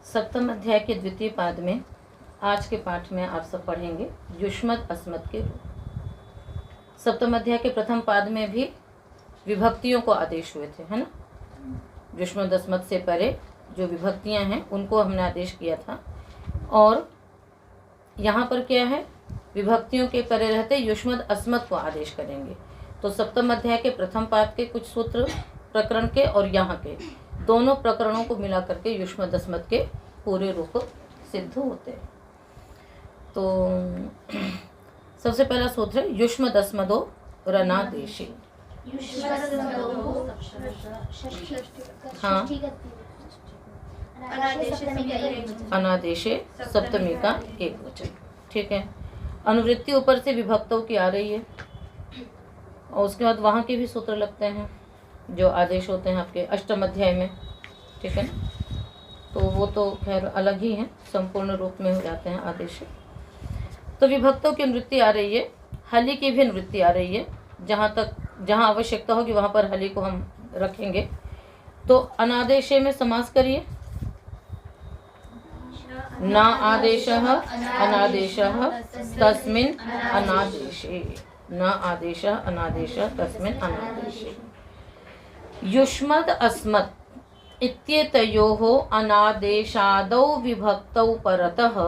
सप्तम अध्याय के द्वितीय पाद में आज के पाठ में आप सब पढ़ेंगे युष्मद् अस्मद् के रूप। सप्तम अध्याय के प्रथम पाद में भी विभक्तियों को आदेश हुए थे, है ना। युष्मद् अस्मद् से परे जो विभक्तियां हैं उनको हमने आदेश किया था, और यहाँ पर क्या है, विभक्तियों के परे रहते युष्मद् अस्मद् को आदेश करेंगे। तो सप्तम अध्याय के प्रथम पाद के कुछ सूत्र प्रकरण के और यहाँ के दोनों प्रकरणों को मिला करके युष्मद् अस्मद् के पूरे रूप सिद्ध होते हैं। तो सबसे पहला सूत्र है युष्मद् अस्मदो रणादेशे। हाँ, अनादेशे सप्तमी का एक वचन, ठीक है। अनुवृत्ति ऊपर से विभक्तों की आ रही है, और उसके बाद वहाँ के भी सूत्र लगते हैं जो आदेश होते हैं आपके अष्टम अध्याय में, ठीक है। तो वो तो खैर अलग ही हैं, संपूर्ण रूप में हो जाते हैं आदेश। तो विभक्तों की अनुवृत्ति आ रही है, हली की भी अनुवृत्ति आ रही है। जहाँ आवश्यकता होगी वहाँ पर हली को हम रखेंगे। तो अनादेशे में समास करिए। न आदेशः अनादेशः तस्मिन् अनादेशे। न आदेशः अनादेशः तस्मिन् अनादेशे। युष्मद् अस्मद् इत्येतयोः अनादेशादौ विभक्तौ परतः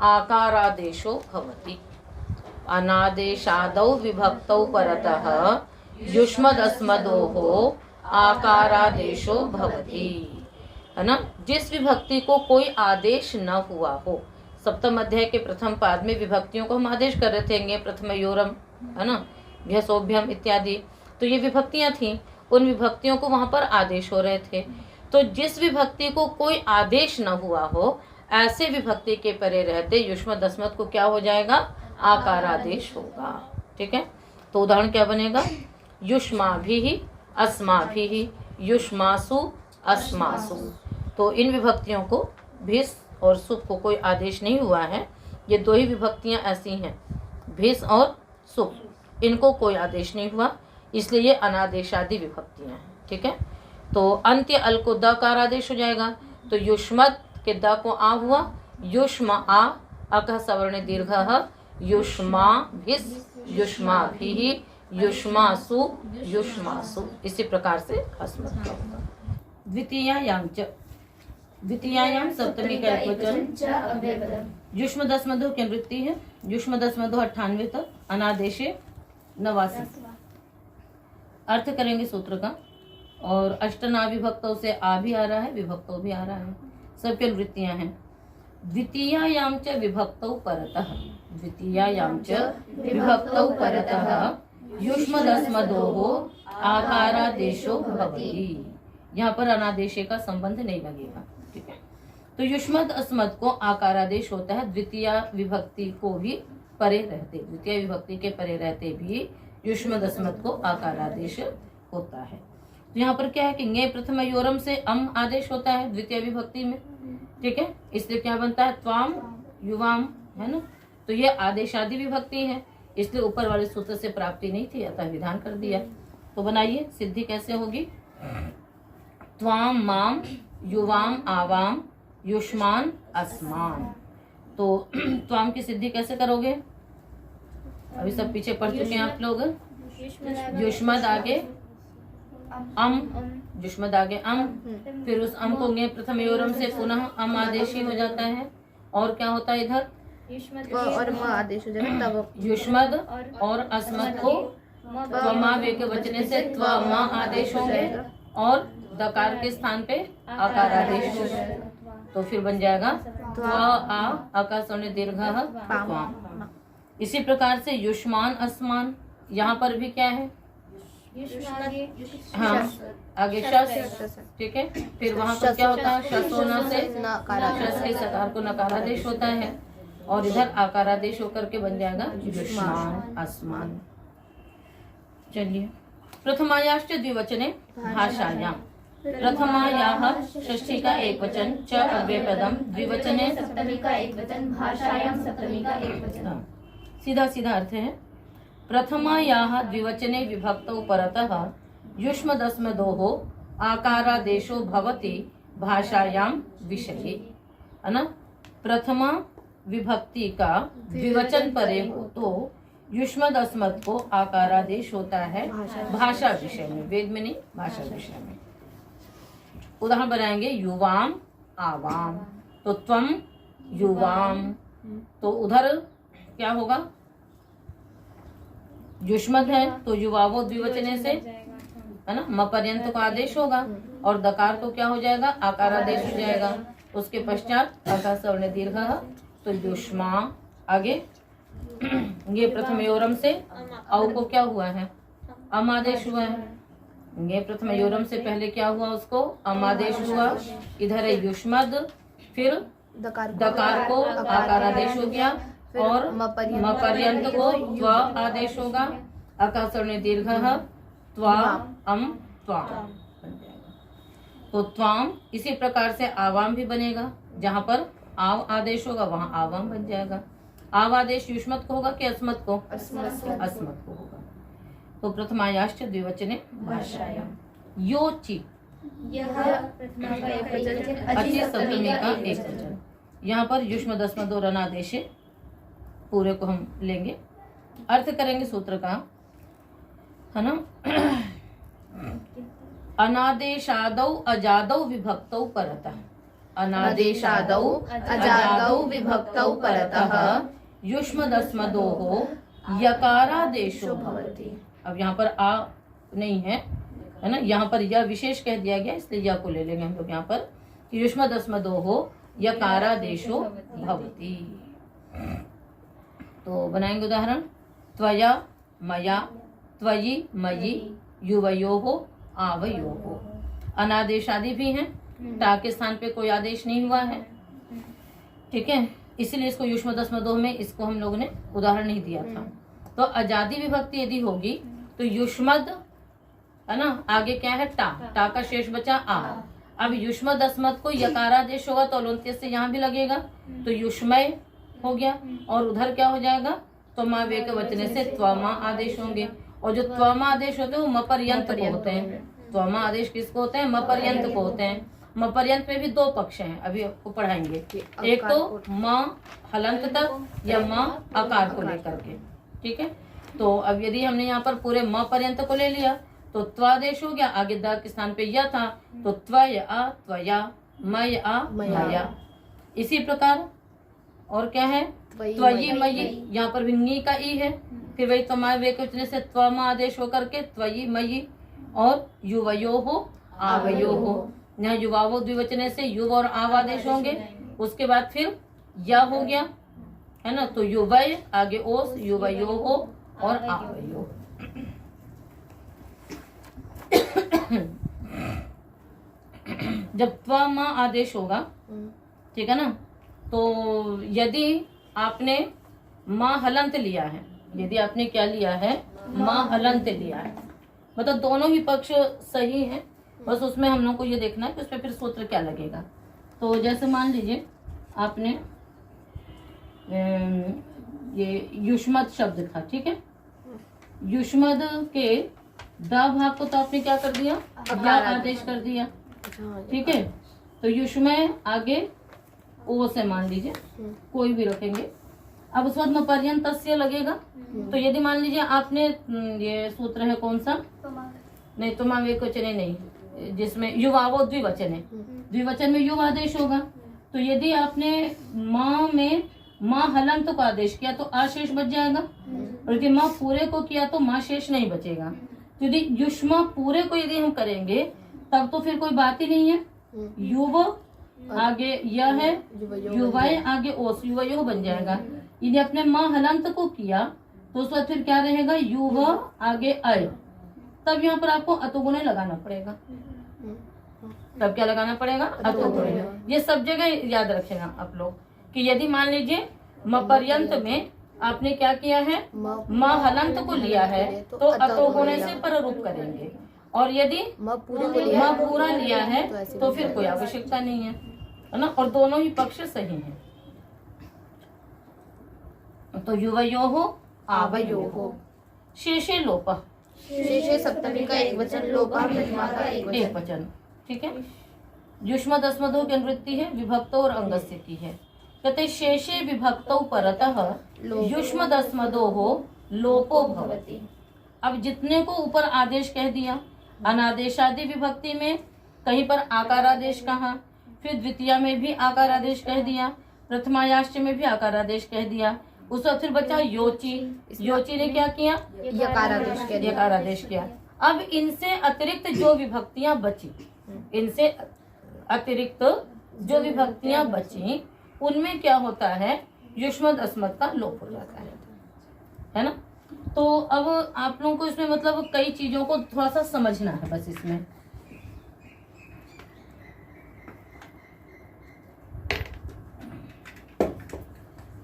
आकारादेशो भवति। अनादेशादौ विभक्तौ परतः युष्मद् अस्मदोः आकारादेशो भवति, है ना। जिस विभक्ति को कोई आदेश न हुआ हो, सप्तम अध्याय के प्रथम पाद में विभक्तियों को हम आदेश कर रहे थे, प्रथमयोरम, है ना, भ्यसोभ्यम इत्यादि। तो ये विभक्तियां थी, उन विभक्तियों को वहां पर आदेश हो रहे थे। तो जिस विभक्ति को कोई आदेश न हुआ हो, ऐसे विभक्ति के परे रहते युष्मद् अस्मद् को क्या हो जाएगा, आकारादेश होगा, ठीक है। तो उदाहरण क्या बनेगा, युष्माभिः अस्माभिः युष्मासु अस्मासु। तो इन विभक्तियों को भिस और सुप को कोई आदेश नहीं हुआ है। ये दो ही विभक्तियां ऐसी हैं, भिस और सुप, इनको कोई आदेश नहीं हुआ, इसलिए ये अनादेशादि विभक्तियां हैं, ठीक है। तो अंत्य अल को द का आदेश हो जाएगा। तो युष्मद् के द को आ हुआ, युष्म आ, अकः सवर्ण दीर्घः, युष्मा भिस युष्माभिः युष्मासु युष्मासु। इसी प्रकार से अस्मद् का होगा। द्वितीयायां च, द्वितीयायां सप्तमी का एक वचन। युष्मद् अस्मदो की अनुवृत्ति है। युष्मद् अस्मदो 98 तक, अनादेशे 89। अर्थ करेंगे सूत्र का, और अष्टना विभक्तों से आ भी आ रहा है, विभक्तों भी आ रहा है, सबकी अनुवृत्तियां हैं। द्वितीयायां च विभक्तौ परतः, द्वितीयायां च विभक्तौ परतः युष्मद् अस्मदोः आकारादेशो भवति। यहाँ पर अनादेशे का संबंध नहीं लगेगा, ठीक है। तो युष्मद् अस्मद् को आकारादेश होता है द्वितीय विभक्ति को भी परे रहते, द्वितीय विभक्ति के परे रहते भी युष्मद् अस्मद् को आकारादेश होता है। तो यहाँ पर क्या है कि ङे प्रथमयोरम से अम आदेश होता है द्वितीय विभक्ति में, ठीक है। इसलिए क्या बनता है, त्वाम युवाम, है ना। तो ये आदेशादि विभक्ति है, इसलिए ऊपर वाले सूत्र से प्राप्ति नहीं थी, अतः विधान कर दिया। तो बनाइए, सिद्धि कैसे होगी, त्वाम माम युवाम आवाम युष्मान अस्मान। तो त्वाम की सिद्धि कैसे करोगे, अभी सब पीछे पढ़ चुके हैं आप लोग। युष्मद् आगे अम, युष्मद् आगे अम, फिर उस अम को ङे प्रथमयोरम से पुनः अम आदेशी हो जाता है, और क्या होता है इधर, और म आदेश हो जाता है। तब युष्मद् और अस्मद् को त्वमा वे के वचने से त्वमा आदेश होंगे, और दकार के स्थान पे आकार आदेश होगा। तो फिर बन जाएगा त्व आ, अकार सवर्ण दीर्घः त्वाम। इसी प्रकार से युष्मान अस्मान, यहाँ पर भी क्या है, हाँ आगे शस, ठीक है। फिर वहाँ पर क्या होता है, शसोना से शस के सकार को नकारादेश होता है, और इधर आकारादेश होकर के बन जाएगा युष्मान अस्मान। चलिए, प्रथमायाश्च द्विवचने भाषायां, प्रथमायाः षष्ठी का एक वचन, च अव्ययपदम, द्विवचने सप्तमी का एक वचन, भाषायां सप्तमी का एक वचन। सीधा सीधा अर्थ है, प्रथमायाः द्विवचने विभक्तौ परतः युष्मदस्मदोः आकारादेशो भवति भाषायां विषये। है ना, प्रथमा विभक्ति का द्विवचन परे हो तो युष्मद अस्मद को आकारादेश होता है भाषा विषय में, वेद में नहीं, भाषा विषय में। उदाहरण बनाएंगे युवाम आवाम, तो त्वम युवाम, तो उधर क्या होगा, युष्मद है तो युवावो द्विवचने से, है ना, म पर्यंत को आदेश होगा और दकार को क्या हो जाएगा, आकारादेश हो जाएगा। उसके पश्चात अका सवर्ण दीर्घ, तो युष्मा, आगे ये प्रथम योरम से औ को क्या हुआ है, अम आदेश हुआ है। ये प्रथम योरम से पहले क्या हुआ, उसको अम आदेश हुआ। इधर है युष्मद, फिर दकार को आकारादेश हो गया और म पर्यंत को त्व आदेश होगा। अका सवर्ण दीर्घ, त्वा अम त्वाम बन जाएगा। तो त्वाम इसी प्रकार से आवाम भी बनेगा, जहाँ पर आव आदेश होगा वहाँ आवाम बन जाएगा। आव आदेश युष्मत को होगा कि अस्मत को, अस्मत को होगा। तो प्रथमायाश्च द्विवचने भाषायाम। योचि, यह प्रथमा का एक वचन, अचि सप्तमी का एक वचन। यहाँ पर युष्मद अस्मद और अनादेश पूरे को हम लेंगे, अर्थ करेंगे सूत्र का, है ना। अनादेशादौ अजादौ विभक्तौ परतः, अनादेशादौ अजादौ विभक्तौ परतः युष्मदस्मदोः यकारादेशो भवति। अब यहाँ पर आ नहीं है, है ना, यहाँ पर यह विशेष कह दिया गया, इसलिए यह को ले लेंगे हम लोग यहाँ पर, युष्मदस्मदोः यकारादेशो भवति। तो बनाएंगे उदाहरण, त्वया मया, त्वयि मयि, युवयोः आवयोः। अनादेश आदि भी हैं, टा के स्थान पे कोई आदेश नहीं हुआ है, ठीक है, इसीलिए इसको युष्मदस्मदोह में इसको हम लोगों ने उदाहरण नहीं दिया था। तो अजादी विभक्ति यदि होगी तो युष्मद, है ना, आगे क्या है, टा का शेष बचा आ। अब युष्मद अस्मद को यकारादेश होगा तो अलोन्त्य से यहाँ भी लगेगा, तो युष्मय हो गया। और उधर क्या हो जाएगा, त्वमा वेक वचने से त्वमा आदेश होंगे, और जो त्वमा आदेश होते हैं वो म पर्यंत को होते हैं। त्वमा आदेश किसको होते हैं, म पर्यंत को होते हैं। म पर्यंत में भी दो पक्ष हैं, अभी आपको पढ़ाएंगे। एक तो म हलंत तक या म आकार को लेकर के, ठीक है। तो अब यदि हमने यहाँ पर पूरे म पर्यंत को ले लिया तो त्वादेश हो गया, आगे द के स्थान पे यह था, तो त्वय आ त्वया, मय आ मया। इसी प्रकार और क्या है, त्वयि मयि, यहाँ पर भी नी का ई है, फिर वही त्वमा वे के से त्वमा आदेश होकर के त्वयि मयि। और युवयोः आवयोः, यहाँ युवावो द्विवचने से युव और आव आदेश होंगे। उसके बाद फिर या हो गया, है ना, तो युवय आगे ओस, युवयोः और आवयोः। जब त्वमा आदेश होगा, ठीक है ना, तो यदि आपने माँ हलंत लिया है, यदि आपने क्या लिया है, माँ हलंत लिया है, मतलब दोनों ही पक्ष सही है, बस उसमें हम लोग को ये देखना है कि उसमें फिर सूत्र क्या लगेगा। तो जैसे मान लीजिए आपने ये युष्मद शब्द था, ठीक है, युष्मद के द भाग को तो आपने क्या कर दिया, या आदेश कर दिया, ठीक है। तो युष्मय आगे ओ से मान लीजिए कोई भी रखेंगे। अब उस बाद पर्यंत तस्य लगेगा, तो यदि मान लीजिए आपने ये सूत्र है कौन सा, नहीं तो माँ वचने नहीं, जिसमें युवावो द्विवचन है, द्विवचन में युव आदेश होगा। तो यदि आपने माँ में माँ हलंत को आदेश किया तो आशेष बच जाएगा, और यदि माँ पूरे को किया तो माँ शेष नहीं बचेगा। तो यदि युष्मा पूरे को यदि हम करेंगे तब तो फिर कोई बात ही नहीं है। युव आगे यह है, युवाय आगे ओस, युवयो बन जाएगा। यदि अपने माँ हलंत को किया तो उस वक्त फिर क्या रहेगा, युव आगे अय, तब यहाँ पर आपको अतुगुणे लगाना पड़ेगा। तब क्या लगाना पड़ेगा, अतुगुणे। ये सब जगह याद रखेगा आप लोग कि यदि मान लीजिए म पर्यंत में आपने क्या किया है, म हलंत को लिया है तो अतुगुणे से पररूप करेंगे, और यदि म पूरा लिया है तो फिर कोई आवश्यकता नहीं है, है ना। और दोनों ही पक्ष सही हैं। तो युवयोः आवयोः। शेषे लोपः, शेषे सप्तमी का एक वचन, लोपः प्रथमा का एक एक वचन, ठीक है। युष्मद् अस्मदो की अनुवृत्ति है, विभक्तो और अंगस्य की है। कहते शेषे विभक्तौ परतः युष्मद् अस्मदोः लोपो भवति। अब जितने को ऊपर आदेश कह दिया, अनादेशादि विभक्ति में कहीं पर आकारादेश कहा, फिर द्वितीय में भी आकारादेश कह दिया, प्रथमायाश्च में भी आकारादेश कह दिया, उसका फिर बचा योची। योची ने क्या किया? यकारादेश के लिए यकारादेश किया। अब इनसे अतिरिक्त जो विभक्तियां बची, इनसे अतिरिक्त जो विभक्तियां बची, उनमें क्या होता है? युष्मद् अस्मद् का लोप हो जाता है ना। तो अब आप लोगों को इसमें मतलब कई चीजों को थोड़ा सा समझना है बस इसमें।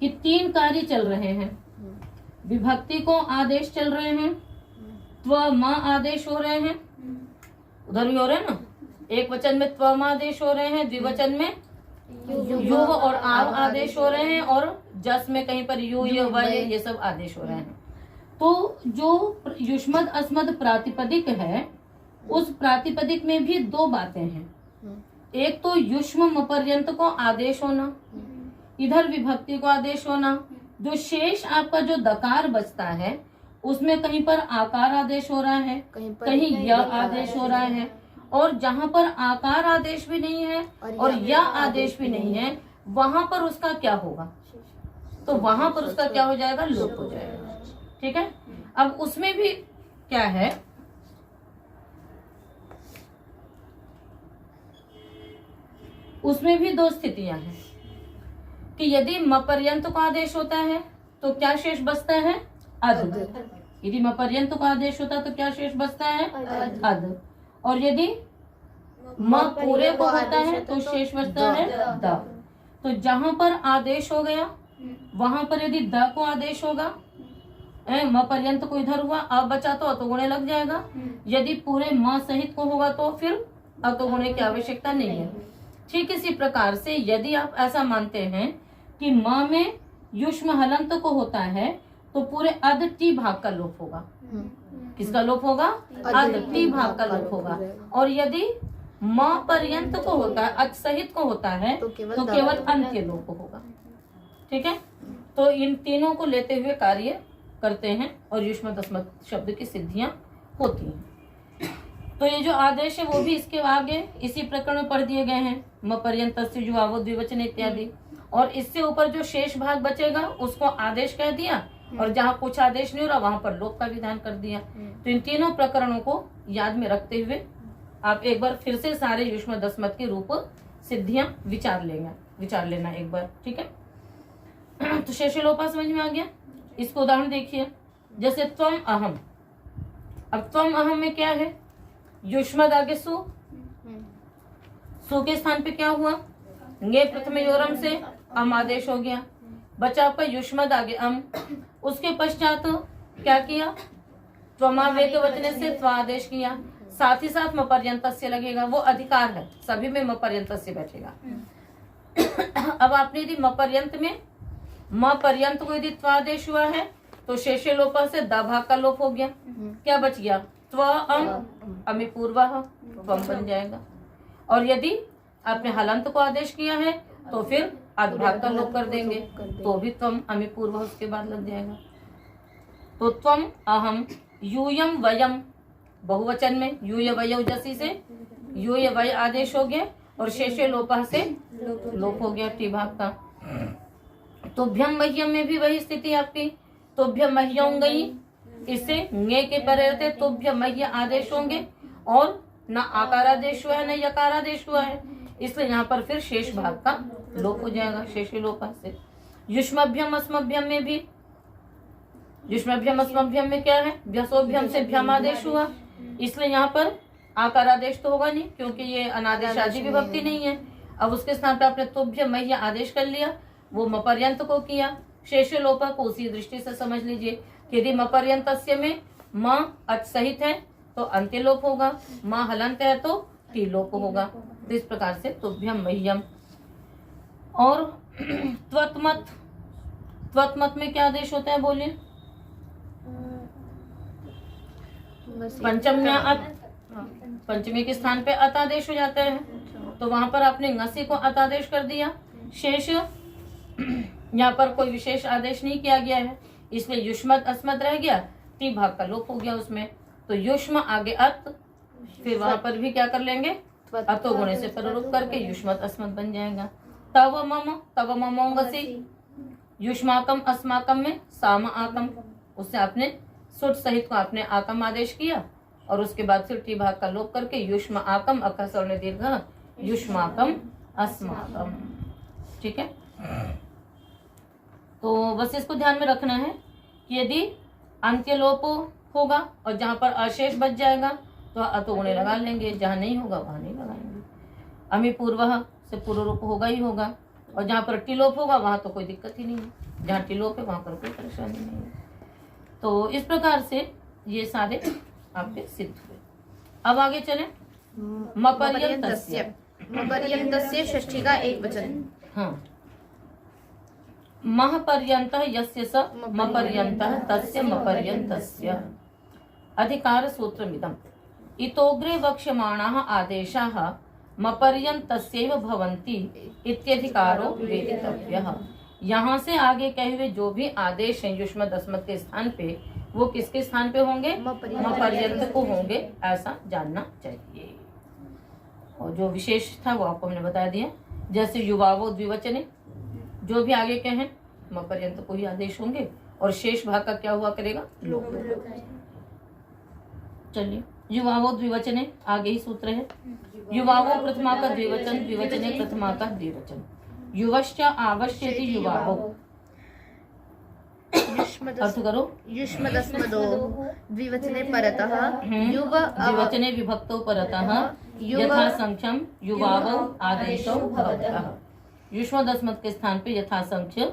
कि 3 कार्य चल रहे हैं, विभक्ति को आदेश चल रहे हैं, त्व म आदेश हो रहे हैं, उधर भी हो रहे हैं ना, एक वचन में त्व म आदेश हो रहे हैं, द्विवचन में युव और आव आदेश हो रहे हैं, और जस में कहीं पर यु य व ये सब आदेश हो रहे हैं। तो जो युष्मद् अस्मद् प्रातिपदिक है, उस प्रातिपदिक में भी 2 बातें हैं। एक तो युष्म म पर्यंत को आदेश होना, इधर विभक्ति को आदेश होना। जो शेष आपका जो दकार बचता है, उसमें कहीं पर आकार आदेश हो रहा है, कहीं य आदेश हो रहा है, और जहाँ पर आकार आदेश भी नहीं है और य आदेश भी नहीं है, वहां पर उसका क्या होगा? तो वहां पर उसका क्या हो जाएगा? लोप हो जाएगा। ठीक है। अब उसमें भी क्या है? उसमें भी 2 स्थितियां हैं कि यदि म पर्यंत का आदेश होता है तो क्या शेष बचता है? अद। यदि म पर्यंत का आदेश होता है तो क्या शेष बचता है? अद। और यदि म पूरे को होता है तो शेष बचता है द। तो जहां पर आदेश हो गया, वहां पर यदि द को आदेश होगा, म पर्यंत को इधर हुआ, अब बचा तो अतोगुणे लग जाएगा। यदि पूरे म सहित को होगा तो फिर अतोगुणे की आवश्यकता नहीं है। ठीक इसी प्रकार से यदि आप ऐसा मानते हैं कि म में युष्म हलंत को होता है, तो पूरे अद टी भाग का लोप होगा। किसका लोप होगा? अद टी भाग का लोप होगा। और यदि म पर्यंत को होता है, अच सहित को होता है, तो केवल अंत्य लोप होगा। ठीक है। तो इन तीनों को लेते हुए कार्य करते हैं और युष्मद् अस्मद् शब्द की सिद्धियां होती हैं। तो ये जो आदेश है वो भी इसके आगे इसी प्रकरण में पढ़ दिए गए हैं, म पर्यंतस्य युवावो द्विवचन इत्यादि। और इससे ऊपर जो शेष भाग बचेगा उसको आदेश कह दिया, और जहाँ कुछ आदेश नहीं हो रहा वहां पर लोप का विधान कर दिया। तो इन तीनों प्रकरणों को याद में रखते हुए आप एक बार फिर से सारे युष्मद् अस्मद् के रूप सिद्धियां विचार लेना एक बार। ठीक है। तो शेष लोपा समझ में आ गया। इसको उदाहरण देखिए, जैसे त्वम अहम। अब त्वम अहम में क्या है? युष्मद् आगे सु, सु के स्थान पे क्या हुआ? ङे प्रथमयोरम से अम आदेश हो गया, बचा आपका युष्मद् आगे अम। उसके पश्चात क्या किया? त्वमावेक वचने से त्वा आदेश किया, साथ ही साथ म पर्यंतस्य लगेगा। वो अधिकार है, सभी में म पर्यंतस्य बैठेगा। अब आपने यदि म पर्यंत में म पर्यंत को यदि त्वादेश हुआ है तो शेषे लोपा से द भाग का लोप हो गया। क्या बच गया? त्व अम, अमि पूर्व त्वम बन जाएगा। और यदि आपने हलंत को आदेश किया है तो फिर अध भाग का लोप कर देंगे, तो भी त्वम अमि पूर्व उसके बाद लग जाएगा। तो त्वम अहम यूयम वयम, बहुवचन में यूय वय जसी से यूय वय आदेश हो गया, और शेषे लोपा से लोप हो गया टी भाग का। तुभ्यम मह्यम में भी वही स्थिति आपकी, तुभ्यम मह्यम गई, इससे ङे के परे रहते तुभ्यम मह्य आदेश होंगे, और न आकार आदेश हुआ है न यकार आदेश हुआ है, इसलिए यहाँ पर फिर शेष भाग का लोप हो जाएगा शेष लोपा से। युष्मभ्यम अस्मभ्यम में भी, युष्मभ्यम अस्मभ्यम में क्या है? भ्यसोभ्यम से भ्यम आदेश हुआ, इसलिए यहाँ पर आकार आदेश तो होगा नहीं क्योंकि ये अनादेश आदि विभक्ति नहीं है। अब उसके स्थान पर आपने तुभ्य मह्य आदेश कर लिया, वो म पर्यंत को किया। शेष लोपा को उसी दृष्टि से समझ लीजिए कि यदि म पर्यंतस्य में म अच सहित है तो अंत्य लोप होगा, म हलंत है तो टी लोप होगा। तो इस प्रकार से तुभ्यम मह्यम। और त्वत्मत, त्वत्मत में क्या आदेश होता है बोलिए? पंचम्या अत, पंचमी के स्थान पे अत आदेश हो जाता है। तो वहां पर आपने ngasi को अत आदेश कर दिया। शेष यहाँ पर कोई विशेष आदेश नहीं किया गया है, इसलिए युष्मद अस्मद रह गया, टी भाग का लोप हो गया उसमें। तो युष्म आगे अत, फिर वहां पर भी क्या कर लेंगे, अतो गुणे से प्ररूप करके युष्मद अस्मद बन जाएगा। तव ममो ngasi, युष्माकम अस्माकम में साम आकम, उससे आपने सुट सहित को आपने आकम आदेश किया और उसके बाद फिर टी भाग का लोप करके युष्म आकम अकसर दीर्घ युष्माकम अस्माकम। ठीक है, तो बस इसको ध्यान में रखना है कि यदि अंत्य लोप होगा और जहां पर अशेष बच जाएगा तो अतो गुणे लगा लेंगे, जहां नहीं होगा वहां नहीं लगाएंगे। अमी पूर्व से पूर्व रूप होगा ही होगा, और जहां पर टिलोप होगा वहां तो कोई दिक्कत ही नहीं है, जहां टिलोप है वहां पर कोई परेशानी नहीं है। तो इस प्रकार से ये सारे आपके सिद्ध हुए। अब आगे चले, मपर्यन्तस्य। मपर्यन्तस्य षष्ठी का एक वचन। हाँ, मह पर्यन्तः यस्य स मपर्यन्तः तस्य मपर्यन्तस्य। अधिकार सूत्रमिदम्। इतोग्रे वक्ष्यमाणाः आदेशाः मपर्यन्तस्यैव भवन्ति इत्यधिकारो वेदितव्यः। यहाँ से आगे कहे हुए जो भी आदेश हैं युष्मद अस्मद के स्थान पे, वो किसके स्थान पे होंगे, मपर्यंत को होंगे, ऐसा जानना चाहिए। और जो विशेष था वो आपको हमने बता दिया, जैसे युवावो द्विवचने, जो भी आगे के हैं मपर्यंत को ही आदेश होंगे और शेष भाग का क्या हुआ करेगा, लोप। चलिए, युवावो द्विवचने आगे ही सूत्र है। युवावो प्रथमा का द्विवचन, द्विवचने प्रथमा का द्विवचन। युवश्च आवश्यति युवावो। अर्थ करो। युष्मदस्मदोः द्विवचने परतः युव द्विवचने विभक्तो परतः यथा संख्यम युवावो आदेशो भवतः। युष्मदस्मद के स्थान पे यथा संख्य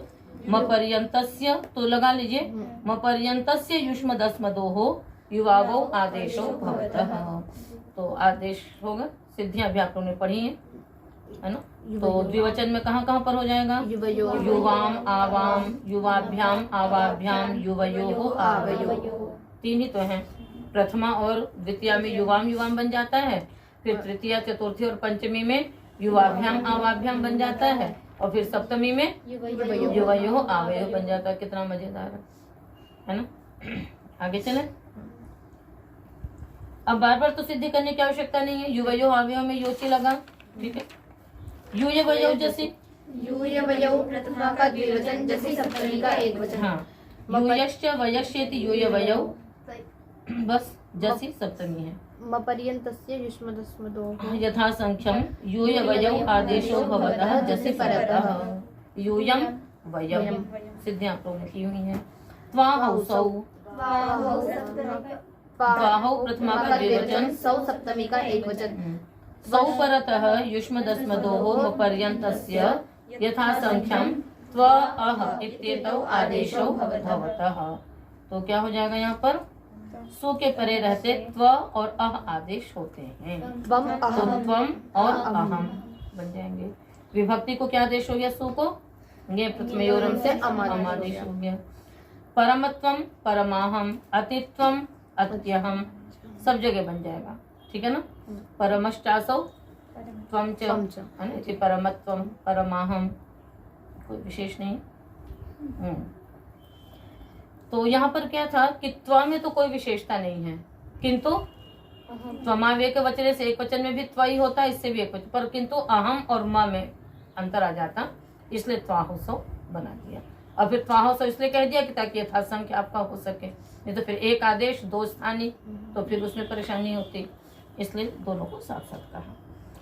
मपर्यन्तस्य, तो लगा लीजिए मपर्यन्तस्य युष्मदस्मदोः युवावो आदेशो भवतः। तो आदेश होगा, सिद्धियां भी आप लोगों ने पढ़ी है ना। तो द्विवचन में कहाँ कहाँ पर हो जाएगा, युवाम आवाम युवाभ्याम आवाभ्याम युवयोः आवयोः, तीन ही तो हैं। प्रथमा और द्वितीया में युवाम युवाम बन जाता है, फिर तृतीया चतुर्थी और पंचमी में युवाभ्याम आवाभ्याम बन जाता है, और फिर सप्तमी में युवयोः आवयोः बन जाता है। कितना मजेदार है ना। आगे चले। अब बार बार तो सिद्धि करने की आवश्यकता नहीं है, युवयोः आवयोः में योची लगा, ठीक है। यूयवयोः जैसे, यूयवयोः प्रथमा का द्विवचन, जैसे सप्तमी का एक वचन। हाँ, यूयश्च वयश्चेति यूयवयोः, बस जैसी सप्तमी है। मपर्यन्तस्य युष्मदस्मदोः यथा संख्यम यूयवयोः आदेशो भवतः जैसे परतः। यूयम वयम, सिद्धियां आप लोगों ने की हुई हैं। त्वाहौसौ, त्वाहौ प्रथमा का द्विवचन, सौ सप्तमी का एक वचन। सौ परतः युष्मदस्मदोः मपर्यन्तस्य यथा संख्यम त्वअह इत्येतौ आदेशौ भवतः। तो क्या हो जाएगा, यहाँ पर सु के परे रहते त्व और अह आदेश होते हैं, तो त्वम और अहम बन जाएंगे। विभक्ति को क्या आदेश हो गया, सु को, ये प्रथमयोरम से अम आदेश हो गया। परमत्वम परमाहम, अतित्वम अत्यहम, सब जगह बन जाएगा, ठीक है ना। परमश्चासौ त्वम च, है ना, परमत्वम परमाहम, कोई विशेष नहीं। तो यहाँ पर क्या था कि त्वा में तो कोई विशेषता नहीं है, किंतु त्वमाव्यय के वचने से एक वचन में भी त्वा ही होता है, इससे भी एक वचन, पर किंतु अहम और म में अंतर आ जाता, इसलिए त्वाहुसौ बना दिया। और फिर त्वाहुसौ इसलिए कह दिया कि ताकि यथासंख्य आपका हो सके, नहीं तो फिर एक आदेश दो स्थानी, तो फिर उसमें परेशानी होती, इसलिए दोनों को साथ साथ कहा।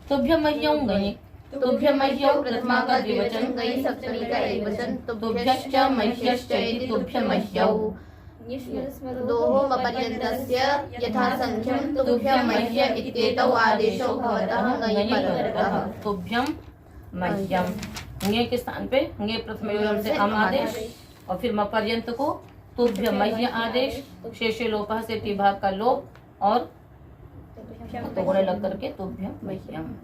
तुभ्य मह्यौ गई, तुभ्य मह्यौ प्रथमा का द्विवचन, गई सप्तमी का एक वचन। तुभ्यश्च मह्यश्च इति तुभ्य मह्यौ। दोः मपर्यन्तस्य यथा संख्यं तुभ्य मह्य इत्येतौ आदेशौ भवतः गई परतः। तुभ्यम मह्यम, ङे के स्थान पे ङे प्रथमयोरम से अम आदेश, और फिर मपर्यंत को तुभ्य मह्य आदेश, शेषे लोपः से टी भाग का लोप, और तो गुणे लग करके तुभ्यम मह्यम।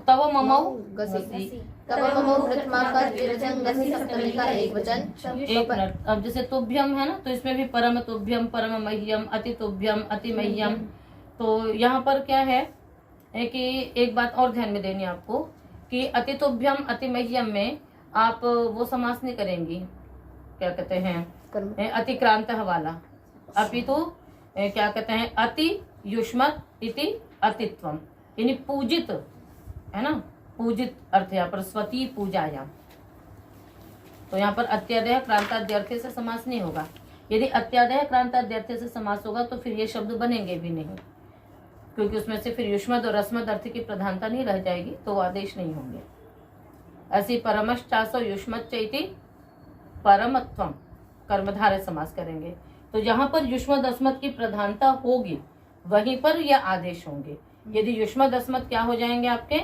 तव ममौ गसी, तव ममौ प्रथमा का द्विवचन, गसी सप्तमी का एक वचन। एक मिनट, अब जैसे तुभ्यम है ना, तो इसमें भी परम तुभ्यम परम मह्यम अति तुभ्यम अति मह्यम। तो यहाँ पर क्या है है कि एक बात और ध्यान में देनी है आपको कि अतितुभ्यम अतिमह्यम में आप वो समास नहीं करेंगी, क्या कहते हैं, अतिक्रांत वाला, अपितु क्या कहते हैं, अति युष्मत् इति अतित्वम, यानी पूजित, है ना, पूजित अर्थ यहाँ पर स्वती पूजाया। तो यहाँ पर अत्यादय क्रांताद्यर्थे से समास नहीं होगा। यदि अत्यादय क्रांताद्यर्थे से समास होगा तो फिर ये शब्द बनेंगे भी नहीं, क्योंकि उसमें से फिर युष्मद और रस्मद अर्थ की प्रधानता नहीं रह जाएगी, तो वो आदेश नहीं होंगे। ऐसी परमश्चासो युष्मच्च इति परमत्वम कर्मधारय समास करेंगे। तो जहां पर युष्मद अस्मद की प्रधानता होगी वहीं पर यह आदेश होंगे। यदि युष्मद अस्मद क्या हो जाएंगे, आपके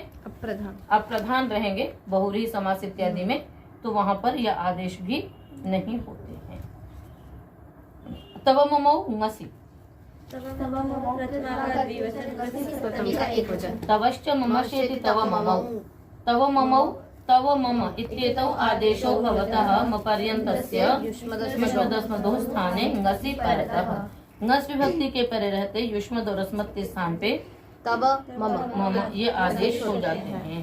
अप्रधान रहेंगे बहुव्रीहि समास इत्यादि में, तो वहां पर यह आदेश भी नहीं होते हैं। तव ममौ ङसि, तवश्च ममश्चेति तव ममौ, तव ममौ तव मम इत्येतौ आदेशो भवतः मपर्यन्तस्य युष्मदस्मदोः स्थाने ङसि परतः। ङस विभक्ति के परे रहते युष्मद और अस्मद के स्थान पे तव मम ये आदेश हो जाते हैं।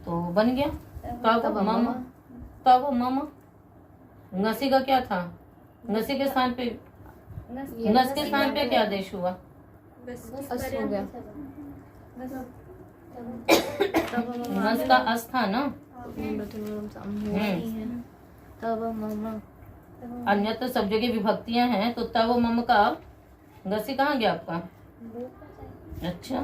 तो बन गया तव मम, तव मम। ङसि का क्या था, ङसि के स्थान पे, ङस के स्थान पे क्या आदेश हुआ, हो गया। ङस का अस था ना। तव मम, अन्यत्र सब जगह विभक्तियां हैं, तो तव मम का ङसि कहाँ गया आपका, अच्छा,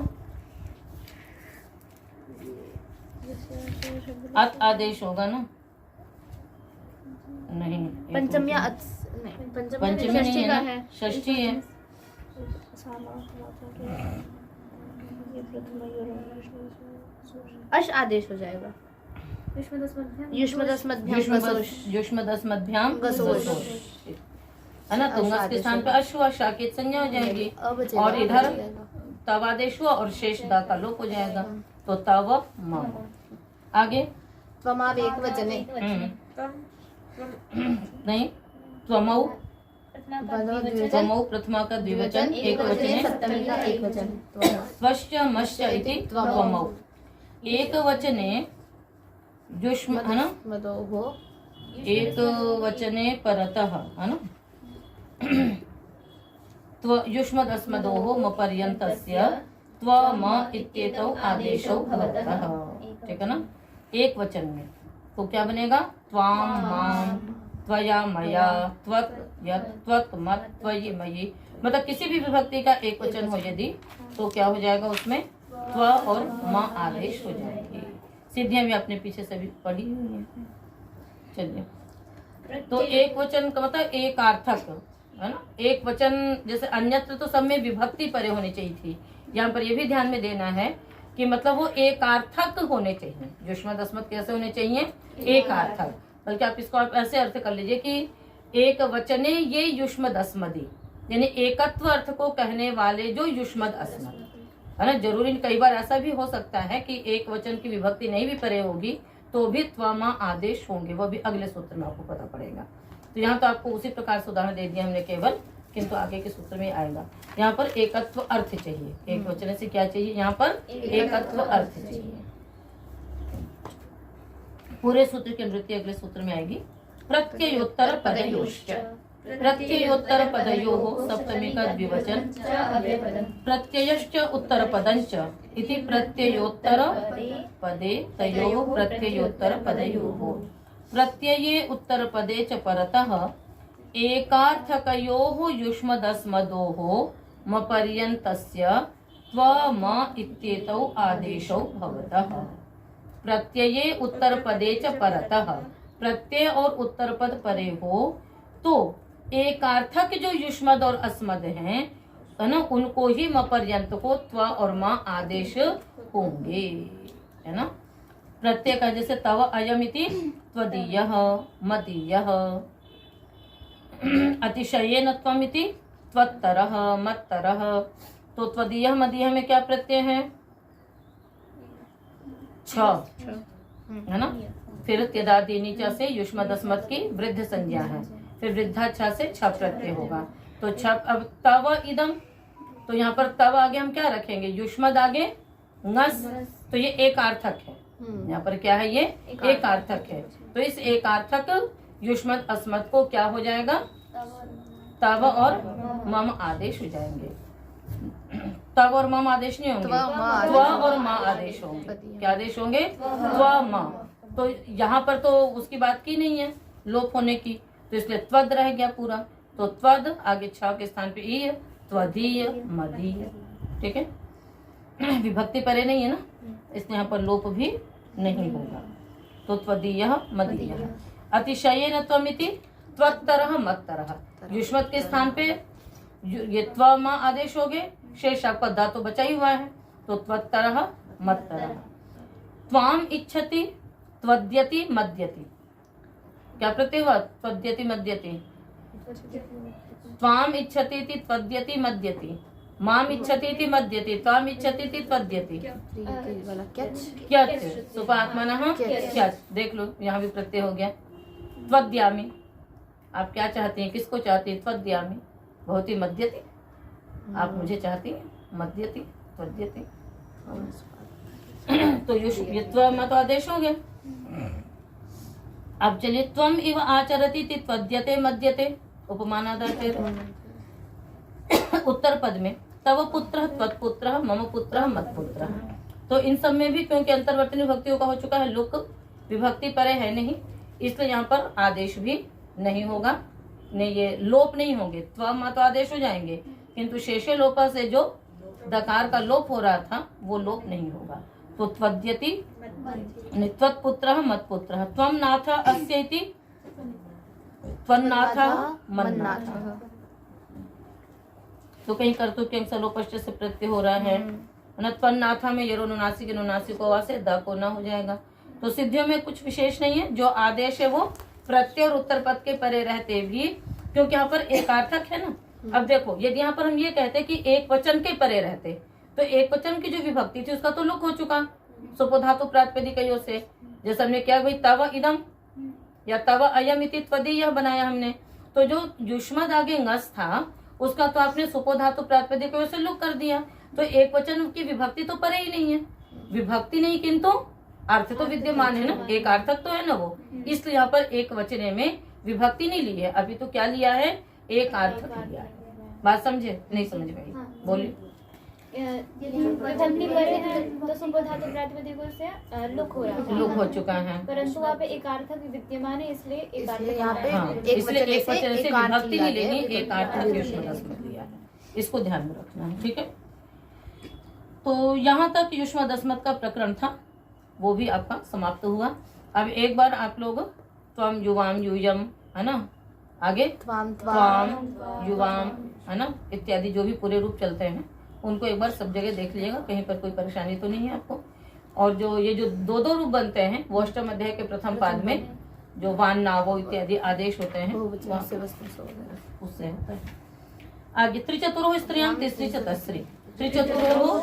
अत आदेश होगा ना, नहीं पंचम या पंचमी नहीं है ना, षष्ठी है। अश आदेश हो जाएगा। युष्मदस्मद्भ्याम गसोष, है ना, तो ङस के स्थान पे अश हुआ, शाकित संज्ञा हो जाएगी, और इधर तव आदेश हुआ और शेष दा का लोप हो जाएगा, तो तव मम। आगे त्वमाव एक वचने, नहीं, त्वमौ, त्वमौ प्रथमा का द्विवचन एक वचने, सप्तमी का एक वचन, स्वश्च मश्च इति त्वमौ। एक वचने युष्म, है ना, एक वचने परतः, है ना, युष्मदस्मदोः मपर्यन्तस्य त्वम इत्येतौ आदेशौ भवतः, ठीक है ना, एक वचन में। तो क्या बनेगा, त्वाम माम त्वया मया त्वत् यत् त्वत् मत् त्वयि मयि, मतलब किसी भी विभक्ति का एक वचन हो यदि, तो क्या हो जाएगा, उसमें त्व और म आदेश हो जाएंगे। सिद्धियां भी आपने पीछे से भी पढ़ी हुई है। चलिए, तो एक वचन का मतलब एक अर्थक, है ना, एक वचन, जैसे अन्यत्र तो सब में विभक्ति परे होनी चाहिए थी, यहाँ पर ये भी ध्यान में देना है कि मतलब वो एक अर्थक होने चाहिए। युष्मद अस्मद कैसे होने चाहिए, एक अर्थक, बल्कि आप इसको आप ऐसे अर्थ कर लीजिए कि एक वचने ये युष्मद अस्मदी, यानी एकत्व अर्थ को कहने वाले जो युष्मद अस्मद, है ना। जरूरी कई बार ऐसा भी हो सकता है कि एक वचन की विभक्ति नहीं भी परे होगी तो भी त्वमा आदेश होंगे, वो भी अगले सूत्र में आपको पता पड़ेगा। तो यहाँ तो आपको उसी प्रकार से उदाहरण दे दिया हमने केवल, किंतु आगे के सूत्र में आएगा। यहाँ पर एकत्व अर्थ चाहिए, एक वचन से क्या चाहिए, यहाँ पर एकत्व अर्थ चाहिए। पूरे सूत्र की आवृत्ति अगले सूत्र में आएगी। प्रत्ययोत्तर पदयोश्च, प्रत्ययोत्तर पदयोः सप्तमी का द्विवचन, प्रत्ययश्च उत्तर पदञ्च इति प्रत्ययोत्तर पदे तयोः प्रत्ययोत्तर पदयोः। प्रत्यये उत्तर पदे च परतः एकार्थकयोः युष्मदस्मदोः मपर्यन्तस्य त्वम इत्येतौ आदेशौ भवतः। प्रत्यये उत्तर पदे च परतः, प्रत्यय और उत्तर पद परे हो तो एकार्थक जो युष्मद और अस्मद हैं, है ना, उनको ही मपर्यंत को त्व और म आदेश होंगे, है ना। प्रत्यय का जैसे तव अयमिति त्वदीयः मदीयः, अतिशयेन त्वमिति त्वत्तरः मत्तरः। तो त्वदीयः मदीयः में क्या प्रत्यय है, छ, है ना। फिर त्यदादीनी च से युष्मदस्मद की वृद्ध संज्ञा है, फिर वृद्धा छ से छ प्रत्यय होगा। तो छ, अब तव इदम, तो यहाँ पर तव आगे हम क्या रखेंगे, युष्मद आगे ngस, तो ये एकार्थक है। यहाँ पर क्या है, ये एकार्थक है। तो इस एकार्थक युष्मत अस्मत् को क्या हो जाएगा, तव और मम आदेश हो जाएंगे। तव और मम आदेश नहीं होंगे, त्व और मा आदेश होंगे। क्या आदेश होंगे, त्व मा। तो यहाँ पर तो उसकी बात की नहीं है लोप होने की, तो इसलिए त्वद रह गया पूरा। तो त्वद आगे छ के स्थान पे ई, त्वदीय मदीय। ठीक है, विभक्ति परे नहीं है ना, इसलिए यहाँ पर लोप भी नहीं होगा। तो त्वदीय मदीय। अतिशयेन त्वमिति त्वत्तरः मत्तरः। युष्मत के स्थान पे ये त्व मा आदेश हो गए, शेष आपका दा तो बचा ही हुआ है, तो त्वत्तरः मत्तरः। त्वाम इच्छति त्वद्यति मद्यति। क्या प्रत्यय हुआ, त्वद्यति मद्यति। त्वाम इच्छति इति त्वद्यति मद्यति, माम इच्छति इति मद्यति, त्वाम इच्छति इति त्वद्यति। क्यच सुपात्मनः क्यच। देख लो यहाँ भी प्रत्यय हो गया। त्वद्यामि, आप क्या चाहती हैं, किसको चाहती हैं, त्वद्यामि, भवती मद्यति, आप मुझे चाहती हैं, मद्यति त्वद्यति। तो ये त्वम तो आदेश हो गया। अब चलिए, त्वम इव आचरति इति त्वद्यते मद्यते, उपमानादाचेर। उत्तर पद में तव पुत्रः त्वत्पुत्रः मम पुत्रः मत्पुत्रः। तो इन सब में भी क्योंकि अंतर्वर्तनी विभक्तियों का हो चुका है, लुक विभक्ति परे है नहीं, इसलिए यहाँ पर आदेश भी नहीं होगा, नहीं ये लोप नहीं होंगे। त्व तो आदेश हो जाएंगे, किंतु शेषे लोपा से जो दकार का लोप हो रहा था वो लोप नहीं होगा। तो त्वद्यति त्वत्पुत्रः मत्पुत्रः। त्वं नाथ अस्य इति त्वन्नाथः मन्नाथः। तो कहीं कर्तु के अंश लोपश्च से प्रत्यय हो रहा है ना। त्वन्नाथा में यरो नुनासिक नुनासिक को से द को न हो जाएगा। तो सिद्धियों में कुछ विशेष नहीं है, जो आदेश है वो प्रत्यय और उत्तर पद के परे रहते भी, क्योंकि यहाँ पर एकार्थक है ना। अब देखो, यदि यहाँ पर हम ये कहते कि एक वचन के परे रहते, तो एक वचन की जो विभक्ति थी उसका तो लुक हो चुका सुपोधातु प्रातिपदिकयों से। जैसे हमने क्या भाई तव इदम या तव अयम इति त्वदीय बनाया हमने, तो जो युष्मद आगे ngस था उसका तो आपने सुपोधातु प्रातिपदिकयों से लुक कर दिया। तो एक वचन की विभक्ति तो परे ही नहीं है, विभक्ति नहीं किंतु अर्थ तो विद्यमान है ना, एक अर्थक तो है ना वो, इसलिए यहाँ पर एक वचने में विभक्ति नहीं ली है, अभी तो क्या लिया है, एक अर्थक लिया है। बात समझे, नहीं समझ में बोलिए। विभक्ति परे है तो सुपोधातु प्रातिपदिकों से लुक हो रहा है, लुक हो चुका है, परंतु वहाँ पे एक अर्थक विद्यमान है, इसलिए एक यहाँ पे इसलिए एक वचन से विभक्ति नहीं लेनी, एक अर्थक युष्मदस्मद लिया है, इसको ध्यान में रखना है। ठीक है, तो यहाँ तक युष्मदस्मद का प्रकरण था, वो भी आपका समाप्त हुआ। अब एक बार आप लोग त्वम युवाम यूयम है ना, आगे त्वाम युवाम है ना इत्यादि जो भी पूरे रूप चलते हैं उनको एक बार सब जगह देख लीजिएगा, कहीं पर कोई परेशानी तो नहीं है आपको। और जो ये जो दो दो रूप बनते हैं वो अष्टम अध्याय के प्रथम पाद में जो वान नावो इत्यादि आदेश होते हैं उससे होता है। आगे त्रिचतुरो स्त्रियां तिसरी चतस्री, त्रिचतुरो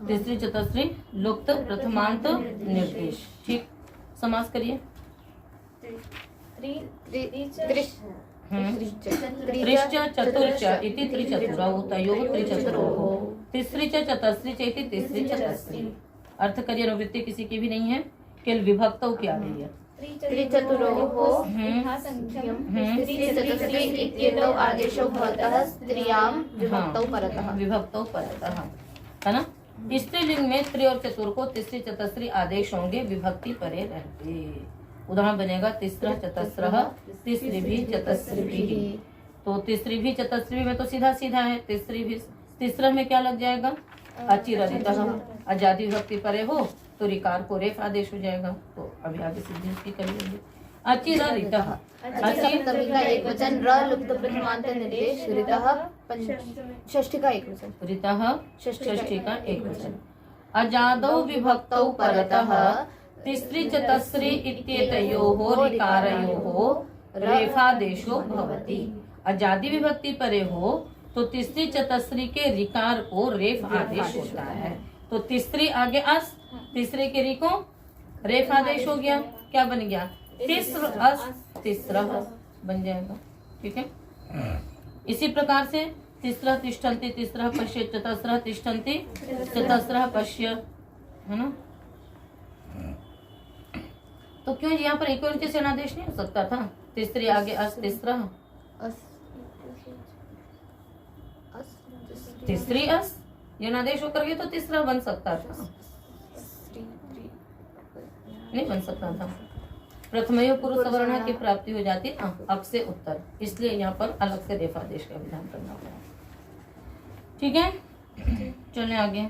तीसरी चतस्री लुप्त प्रथमांत निर्देश। ठीक, समास करिए। त्रिश्च चतुर्च इति त्रिचतुरौ तयोः त्रिचतुरोः, तिसरी च चतस्री च इति तिसरी चतस्री। अर्थ करिए, अनुवृत्ति किसी की भी नहीं है, केवल विभक्तौ की आ गई है। त्रिचतुरोः आदेशो भवतः स्त्रियां विभक्तौ परतः, विभक्तौ परतः है ना। स्त्रीलिंग में त्रि और चतुर को तिसरी चतस्री आदेश होंगे, विभक्ति परे रहते। उदाहरण बनेगा तिसरा चतस्रः तिसरी भी चतस्री भी। तो तिसरी भी चतस्री में तो सीधा सीधा है, तिसरी भी तीसरा में क्या लग जाएगा, अचिररितः। आजादी विभक्ति परे हो तो रिकार को रेफ आदेश हो जाएगा। तो अभी आगे सिद्धि इसकी कर लेंगे। अचिररितः, सप्तमी का एक वचन, र लुप्त प्रथमांत निर्देश, ऋतः षष्ठी का एक वचन, ऋतः षष्ठी का एक वचन। अजादौ विभक्तौ परतः तिसरी चतस्री इत्येतयोः ऋकारयोः रेफादेशो भवति। आजादी विभक्ति परे हो तो तीसरी चतस्री के रिकार को रेफ आदेश होता है। तो तीसरी आगे अस, तीसरे के री को रेफ आदेश हो गया, क्या बन गया, तिस्र अस तीसरा बन जाएगा। ठीक है, इसी प्रकार से तीसरा तिष्ठन्ति, तीसरा पश्य, चतस्रः तिष्ठन्ति, चतस्रः पश्य, है ना। तो क्यों यहाँ पर एक से अनादेश नहीं हो सकता था? तीसरी आगे अस, तीसरा तीसरी अस, ये अनादेश होकर के तो तीसरा बन सकता था, नहीं बन सकता था। प्रथमयो पुरुष सवर्ण की प्राप्ति हो जाती ना अक से उत्तर, इसलिए यहाँ पर अलग से रेफादेश का विधान करना पड़ा। ठीक है, चलें आगे।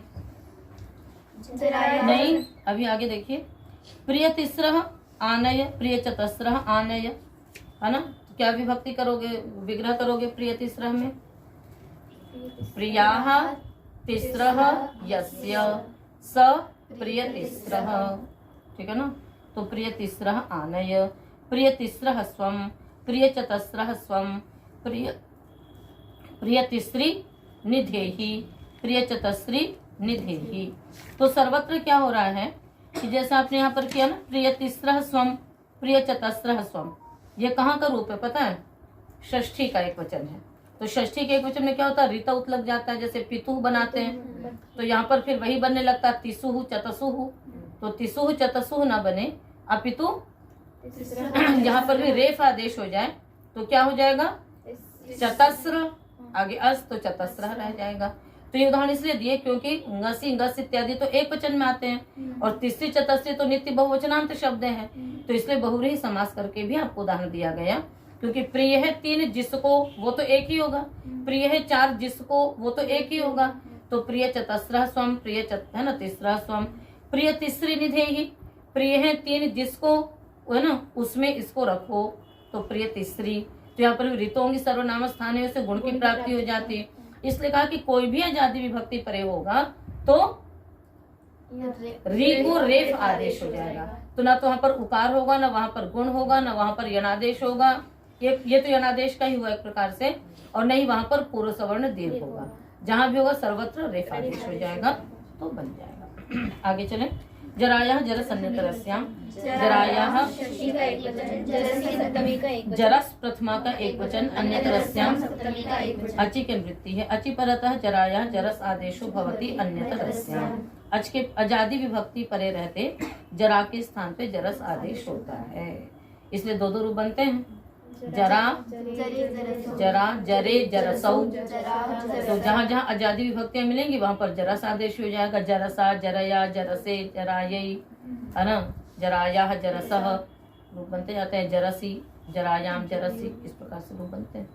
नहीं, अभी आगे देखिए। प्रिय तीसरा आनय, प्रिय चतस्र आनय, है ना। क्या विभक्ति करोगे, विग्रह करोगे प्रिय तीसरा में? प्रियाः तिस्रः यस्य स प्रिय तीसरः, ठीक है ना। तो प्रिय तीसरः आनय, प्रिय तीसरः स्वम, प्रिय चतस्रः स्वम, प्रिय तीसरी निधेहि, प्रिय चतस्री निधेहि। तो सर्वत्र क्या हो रहा है कि जैसा आपने यहाँ पर किया ना, प्रिय तीसरः स्वम, प्रिय चतस्रः स्वम, ये कहाँ का रूप है पता है? षष्ठी का एक वचन है। तो षष्ठी के एक वचन में क्या होता है? ऋत उत लग जाता है, जैसे पितु बनाते हैं, तो यहाँ पर फिर वही बनने लगता है तिसुहु चतसुहु। तो तिसुहु चतसुहु ना बने, अपितु यहाँ पर भी रेफ आदेश हो जाए तो क्या हो जाएगा? चतस्र, आगे अस तो चतस्र रह जाएगा। तो ये उदाहरण इसलिए दिए क्योंकि ngसी ngस इत्यादि तो एक वचन में आते हैं और तीसरी चतस्री तो नित्य बहुवचनांत शब्द हैं, तो इसलिए बहुव्रीहि समास करके भी आपको उदाहरण दिया गया। क्योंकि प्रिय है तीन जिसको, वो तो एक ही होगा, प्रिय है चार जिसको, वो तो एक ही होगा। तो प्रिय चतस्रः स्वम, प्रिय है ना तीसरा स्वम, प्रिय तीसरी निधेहि, प्रिय है तीन जिसको, है ना, उसमें इसको रखो तो प्रिय तीसरी। तो यहाँ पर ऋतु होंगी, सर्वनाम स्थान है, उससे गुण की प्राप्ति हो जाती है। इसलिए कहा कि कोई भी आजादी विभक्ति परे होगा तो री को रेफ आदेश हो जाएगा। तो ना तो वहां पर उकार होगा, ना वहां पर गुण होगा, ना वहां पर यनादेश होगा। ये तो यनादेश का ही हुआ एक प्रकार से, और नहीं वहां पर पूर्व सवर्ण दीर्घ होगा। जहां भी होगा सर्वत्र रेफ आदेश हो जाएगा, तो बन जाएगा। आगे चलें। जरायाः जरसन्यतरस्याम, जरायाः षष्ठी का एक वचन, जरसी सप्तमी का एक वचन, जरस प्रथमा का एक वचन, अन्यतरस्याम सप्तमी का एक वचन, अचि की वृत्ति है। अचि परतः जरायाः जरस आदेशो भवति अन्यतरस्याम। अच के अजादि विभक्ति परे रहते जरा के स्थान पे जरस आदेश होता है, इसलिए दो रूप बनते हैं, जरा जरा, जरे, जरसौ। तो जहाँ जहाँ आजादी विभक्तियां मिलेंगी वहां पर जरस आदेश हो जाएगा। जरसा, जरया, जरसे, जरायै, है ना। जरायाः जरसः रूप बनते जाते हैं, जरसी, जरायाम, जरसी, इस प्रकार से रूप बनते हैं।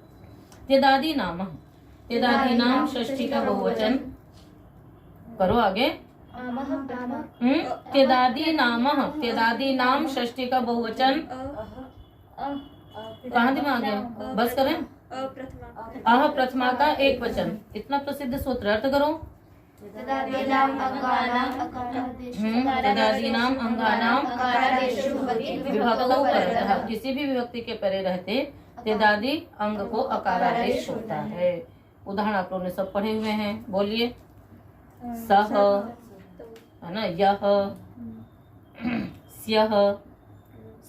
तेदादि नाम, तेदादि नाम षष्ठी का बहुवचन करो आगे। तेदादि नाम, तेदादि नाम षष्ठी का बहुवचन कहाँ दिमाग है? बस करें। अह प्रथमा का एक वचन, इतना प्रसिद्ध सूत्र, अर्थ करो। तदादीनाम अंगानाम विभक्तौ परतः, किसी भी विभक्ति के परे रहते तेदादि अंग को अकारादेश होता है। उदाहरण आप लोगों ने सब पढ़े हुए हैं, बोलिए। सह, है ना, यह, स्यः,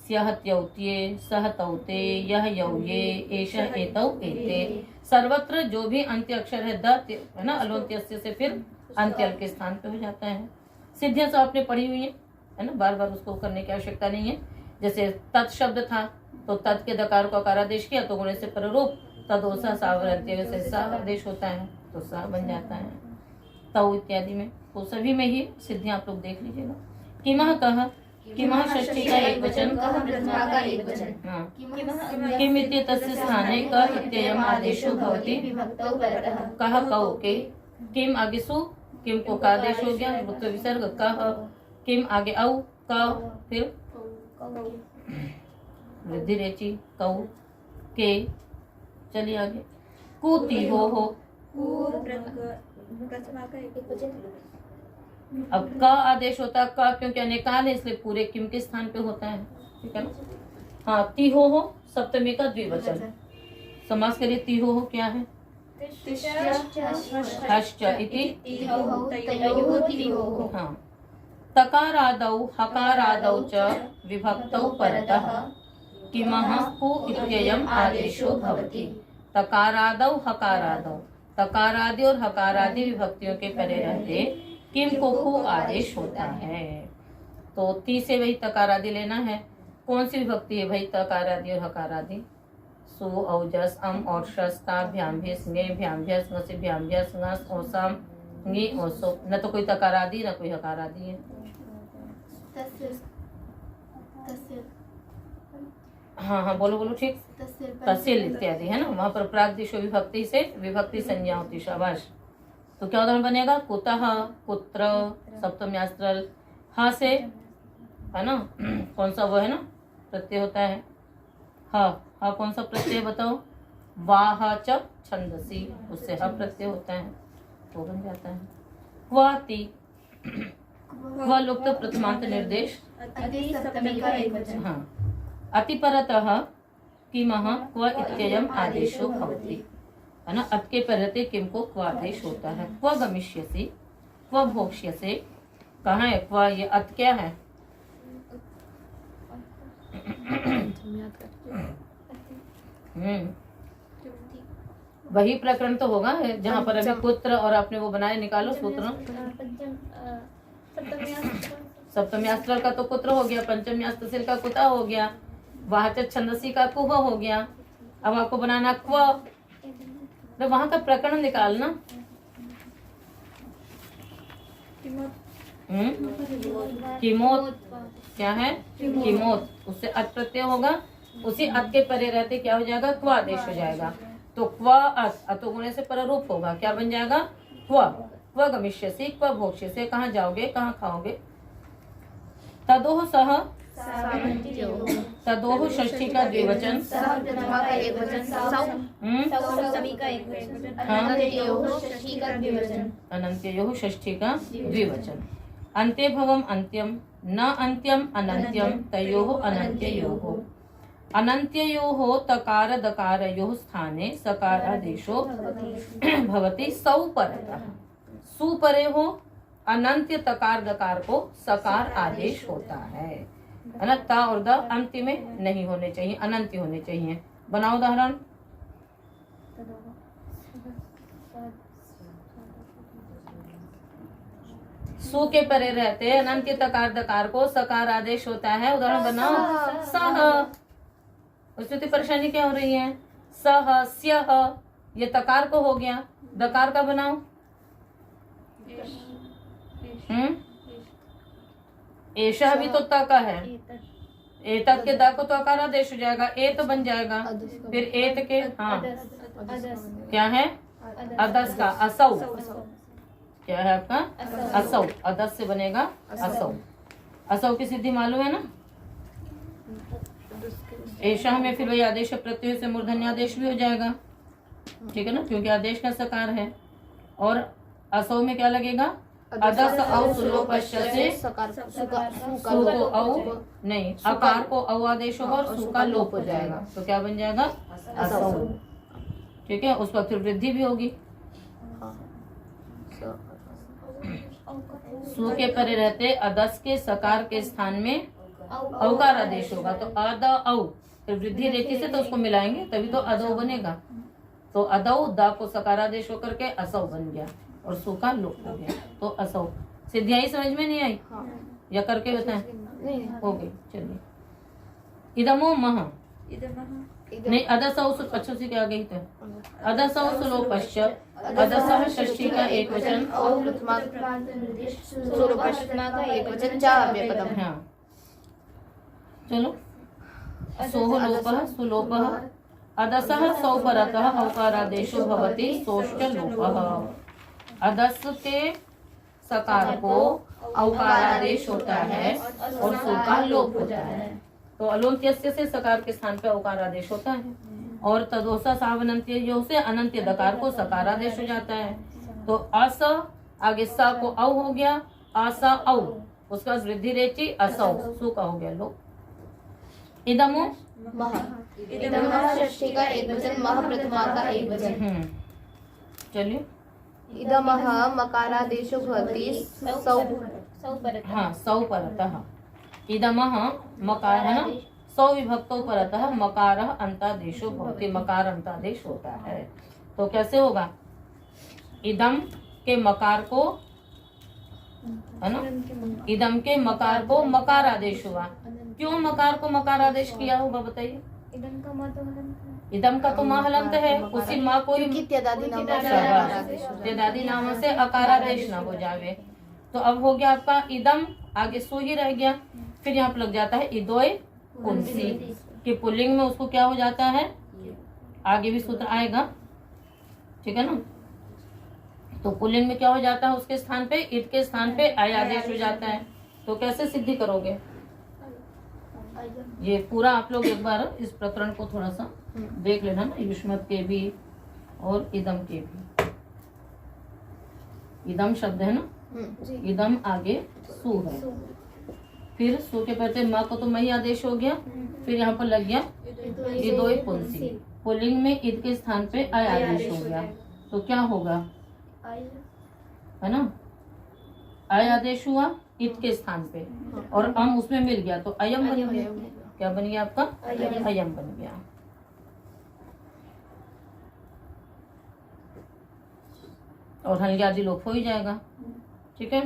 स्यः त्योत्ये, सह तौते, यह यौये, एषः एतौ एते। सर्वत्र जो भी अंत्य अक्षर है द, है ना, अलोन्त्यस्य से फिर अंत्य के स्थान पे हो जाता है। सिद्धियां सब आपने पढ़ी हुई है ना, बार बार उसको करने की आवश्यकता नहीं है। जैसे तत् शब्द था तो तत् के दकार को अकारादेश किया तो गुणे से पररूप तदोसा सावरंत्य से सा आदेश होता है तो सा बन जाता है। तौ इत्यादि में, तो सभी में ही सिद्धियां आप लोग देख लीजिएगा। किमः कह, किमः षष्ठी का एक वचन, कः प्रथमा का एक वचन, हाँ। किम इत्येतस्य स्थाने क इत्ययम् आदेशो भवति विभक्तौ परतः, कः कौ के। किम आगे सु, किम को का आदेश हो गया, विभक्त विसर्ग कः। किम आगे औ, क, फिर वृद्धि रेची, कौ के। चलिए आगे। कुति हो, प्रथमा का एक वचन, अब क आदेश होता है, क क्योंकि अनेकाल है इसलिए पूरे किम के स्थान पे होता है, ठीक है ना। हाँ, तिहो सप्तमी का द्विवचन, समास करिए। तिहो क्या है? हश्च इति, हाँ। तकारादौ हकारादौ च विभक्तौ परतः किमः कु इत्ययम् आदेशो भवति। तकारादौ हकारादौ, तकारादि और हकारादि विभक्तियों के परे रहते किम को कु आदेश होता है। तो ती से वही तकारादि लेना है। कौन सी विभक्ति है भाई तकारादि और हकारादि? सु औजस अम और शस्ता भ्याम्भ्यस ङे भ्याम्भ्यस ङसे भ्याम्भ्यस ङस ओसम ङी ओसो। न तो कोई तकारादि न कोई हकारादि है। हाँ हाँ बोलो बोलो ठीक। तहसील इत्यादि है ना, वहाँ पर प्रागदिशो विभक्ति से विभक्ति संज्ञा होती। शाबाश। तो क्या उदाहरण बनेगा? कुतः पुत्र सप्तम्यास्त्रल हा से है ना, कौन सा वो है ना प्रत्यय होता है हा। हा कौन सा प्रत्यय बताओ? वाह च छंदसी, उससे हा प्रत्यय होता है तो बन जाता है वाति। वह लुप्त प्रथमांत निर्देश अति सप्तमी का एकवचन। हाँ। अतिपरतः किमः क्व इत्ययम् आदेशो भवति है ना। अत के परते किम को क्व आदेश होता है। क्व गमिष्यसि क्व भोक्ष्यसे, कहाँ है क्व? ये अत क्या है? वही प्रकरण तो होगा जहाँ पर अभी पुत्र और आपने वो बनाए, निकालो सूत्र। सप्तम्यास्त्र का तो पुत्र हो गया, पंचम्यास्त्र का कुता हो गया, वाहचक छंदसी का कुह हो गया। अब आपको बनाना क्व, तो वहां का प्रकरण निकालना। किमोत क्या है? किमोत, उससे अत प्रत्यय होगा, उसी अत के परे रहते क्या हो जाएगा? क्व आदेश हो जाएगा। तो क्व अत, अतो गुणे से पररूप होगा, क्या बन जाएगा? क्व। क्व गमिष्यसि क्व भोक्ष्यसे, कहाँ जाओगे कहाँ खाओगे? तदोह सह, तदोह षष्ठी का द्विवचन, प्रथमा का एकवचन सप्तमी का एकवचन, अनंतयोः षष्ठी का द्विवचन, अनंत्योः षष्ठी का द्विवचन। अन्ते भवम अंत्यम न अंत्यम अनंत्यम तयोः अनंत्ययोः। अनंत्ययोः तकार दकारयोः स्थाने सकारादेशो भवति सौ परतः। सुपरे हो अनंत्य तकार दकार को सकार आदेश होता है ना। ता और द अंत्य में नहीं होने चाहिए, अनंत्य होने चाहिए। बनाओ उदाहरण। सु के परे रहते अनंत्य तकार दकार को सकार आदेश होता है। उदाहरण बनाओ। सह, उसमें तो परेशानी क्या हो रही है? सह स्यह, ये तकार को हो गया, दकार का बनाओ। एशा भी तो त का है, एतत के दा को तो अकार आदेश हो जाएगा, ए तो बन जाएगा। फिर एत के हाँ क्या है? अदस का असौ, क्या है आपका? असौ, अदस से बनेगा असौ। असौ की सिद्धि मालूम है ना? एशा में फिर वही आदेश प्रत्यय से मूर्धन्य आदेश भी हो जाएगा, ठीक है ना, क्योंकि आदेश का सकार है। और असौ में क्या लगेगा? अदस औ सुलोपश्च से सु को औ नहीं, अकार को औ आदेश होगा और सु का लोप हो जाएगा, तो क्या बन जाएगा? असौ, ठीक है। उस पर फिर वृद्धि भी होगी। सु के परे रहते अदस के सकार के स्थान में औकार आदेश होगा, तो अद औ, फिर वृद्धि रेखी से तो उसको मिलाएंगे तभी तो अदौ बनेगा। तो अदौ दा को सकारादेश होकर के असौ बन गया और सु का लोप हो गया, तो असौ। सिद्धियाई समझ में नहीं आई? या करके बताएं? हो गई, चलिए। इदमो मह नहीं, अदसौ अच्छों से क्या गई? तो अदसौ सुलोपश्च, अदसः षष्ठी का एक वचन और सुलोपश्चना का एकवचन च अव्यपदम्। हाँ चलो। सोह लोपः सुलोपः अदसः सौ परतः औकारादेशो भवति सोश्च लोपः। अदस के सकार को औकारादेश होता है और सु का लोप होता है, तो अलोन्त्यस्य से सकार के स्थान पे औकारादेश होता है। और तदोसा सावनंत्य से अनंत्य दकार को सकारादेश हो जाता है। तो अस आगे स को औ हो गया, अस औ, उसका वृद्धि रेची असौ, सु का हो गया लोप। इदमो मह, इदमः षष्ठी का एकवचन, मह प्रथमा का एकवचन। चलिए। इदमः मकारादेशो भवति सौ हाँ सौ परतः। इदमः मकार है ना, सौ विभक्तों परतः मकारः अंतादेशो भवति, मकार अंतादेश होता है। तो कैसे होगा? इदम के मकार को, है ना, इदम के मकार को मकार आदेश हुआ। क्यों मकार को मकार आदेश किया होगा बताइए? इदम का तो माँ हलंत है, उसी माँ को ही क्योंकि त्यदादि नाम त्यदादि नाम से अकारादेश ना हो जावे। तो अब हो गया आपका इदम, आगे सु ही रह गया। फिर यहाँ पर लग जाता है इदोय पुंसी, कि पुल्लिंग में उसको क्या हो जाता है, आगे भी सूत्र आएगा, ठीक है ना। तो पुल्लिंग में क्या हो जाता है, उसके स्थान पे, इत के स्थान पे आय आदेश हो जाता है। तो कैसे सिद्धि करोगे? ये पूरा आप लोग एक बार इस प्रकरण को थोड़ा सा देख लेना ना, युष्मत के भी और इदम के भी। इदम शब्द है ना, इदम आगे सु है, फिर सु के पहले माँ को तो मई आदेश हो गया, फिर यहाँ पर लग गया इदोय पुंसी, पुल्लिंग में ईद के स्थान पे आय आदेश हो गया। तो क्या होगा, है ना, आय आदेश हुआ ईद के स्थान पे और अम उसमें मिल गया तो अयम बन गया। क्या बन गया आपका? अयम बन गया। और हल्दी आदि लोप हो ही जाएगा, ठीक है।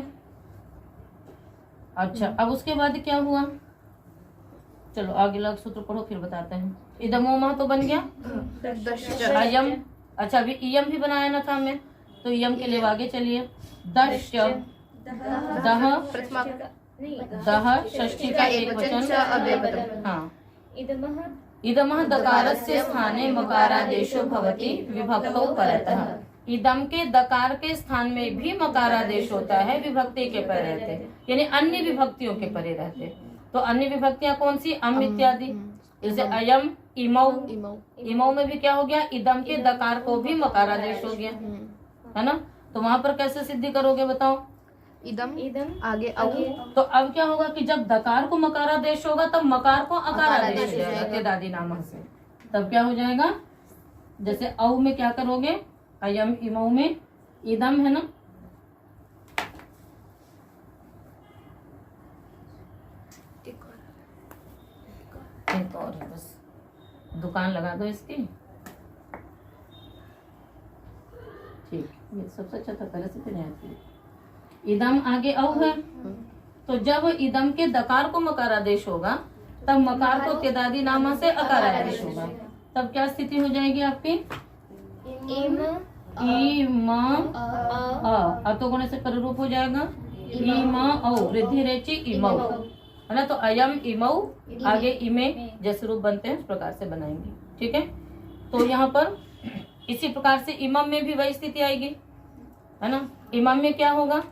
अच्छा, अब उसके बाद क्या हुआ, चलो आगे लग सूत्र पढ़ो फिर बताते हैं। इदमो मह तो बन गया, अयम, अच्छा अभी इयम भी बनाया ना था हमें, तो इयम के लिए आगे चलिए। दश, दह, दह षष्ठी का एक वचन, हाँ। इदमः दकारस्य स्थाने मकारादेशो भवति विभक्तौ परतः। इदम के दकार के स्थान में भी मकारादेश होता है, विभक्ति के परे रहते, यानी अन्य विभक्तियों के परे रहते। तो अन्य विभक्तियां कौन सी? अम इत्यादि, जैसे अयम, इमौ, इमौ में भी क्या हो गया, इदम के दकार को भी मकारादेश हो गया, है ना। तो वहां पर कैसे सिद्धि करोगे बताओ? इदम आगे औ। तो अब क्या होगा कि जब दकार को मकारादेश होगा तब मकार को अकारादेश हो जाएगा त्यदादि नाम से। तब क्या हो जाएगा, जैसे औ में क्या करोगे, अयम इमौ में इदम है ना, एक और है, बस दुकान लगा दो इसकी, ठीक, ये सबसे अच्छा था, पहले से फिर आती है। इदम आगे औ है, तो जब इदम के दकार को मकारादेश होगा तब मकार को त्यदादि नाम से अकारादेश होगा। तब क्या स्थिति हो जाएगी आपकी? इम अतो गुण से पररूप हो जाएगा, इम औ वृद्धि रेचि इमौ, है ना। तो अयम इमौ आगे इमे जैसे रूप बनते हैं उस प्रकार से बनाएंगे, ठीक है। तो यहाँ पर इसी प्रकार से इमम में भी वही स्थिति आएगी, है ना। इमम में क्या होगा,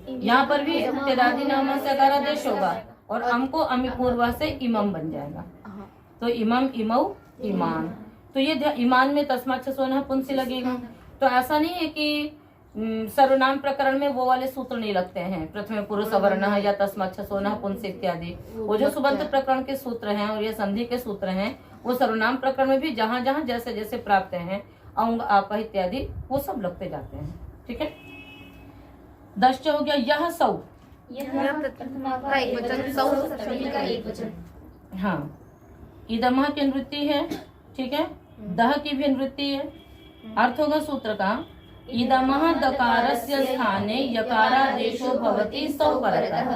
यहाँ पर भी त्यदादि नाम से अकारादेश होगा और अम को अमि पूर्वा से इमम बन जाएगा। तो इमम, इमौ, ईमान। तो ये ईमान में तस्मात् सोना पुंसी लगेगा। तो ऐसा नहीं है कि सर्वनाम प्रकरण में वो वाले सूत्र नहीं लगते हैं, प्रथम पुरुष अवर्ण या तस्मात् सोना पुंसी इत्यादि। वो जो सुबंत प्रकरण के सूत्र हैं और ये संधि के सूत्र हैं, वो सर्वनाम प्रकरण में भी जहां जहां जैसे जैसे प्राप्त हैं, अंग आप इत्यादि वो सब लगते जाते हैं, ठीक है। दश्च हो गया, यह सौ, हाँ। इदमः की निवृत्ति है, ठीक है, दह की भी निवृत्ति है। अर्थ होगा सूत्र का, इदमः दकारस्य स्थाने यकारादेशो भवति सौ परतः।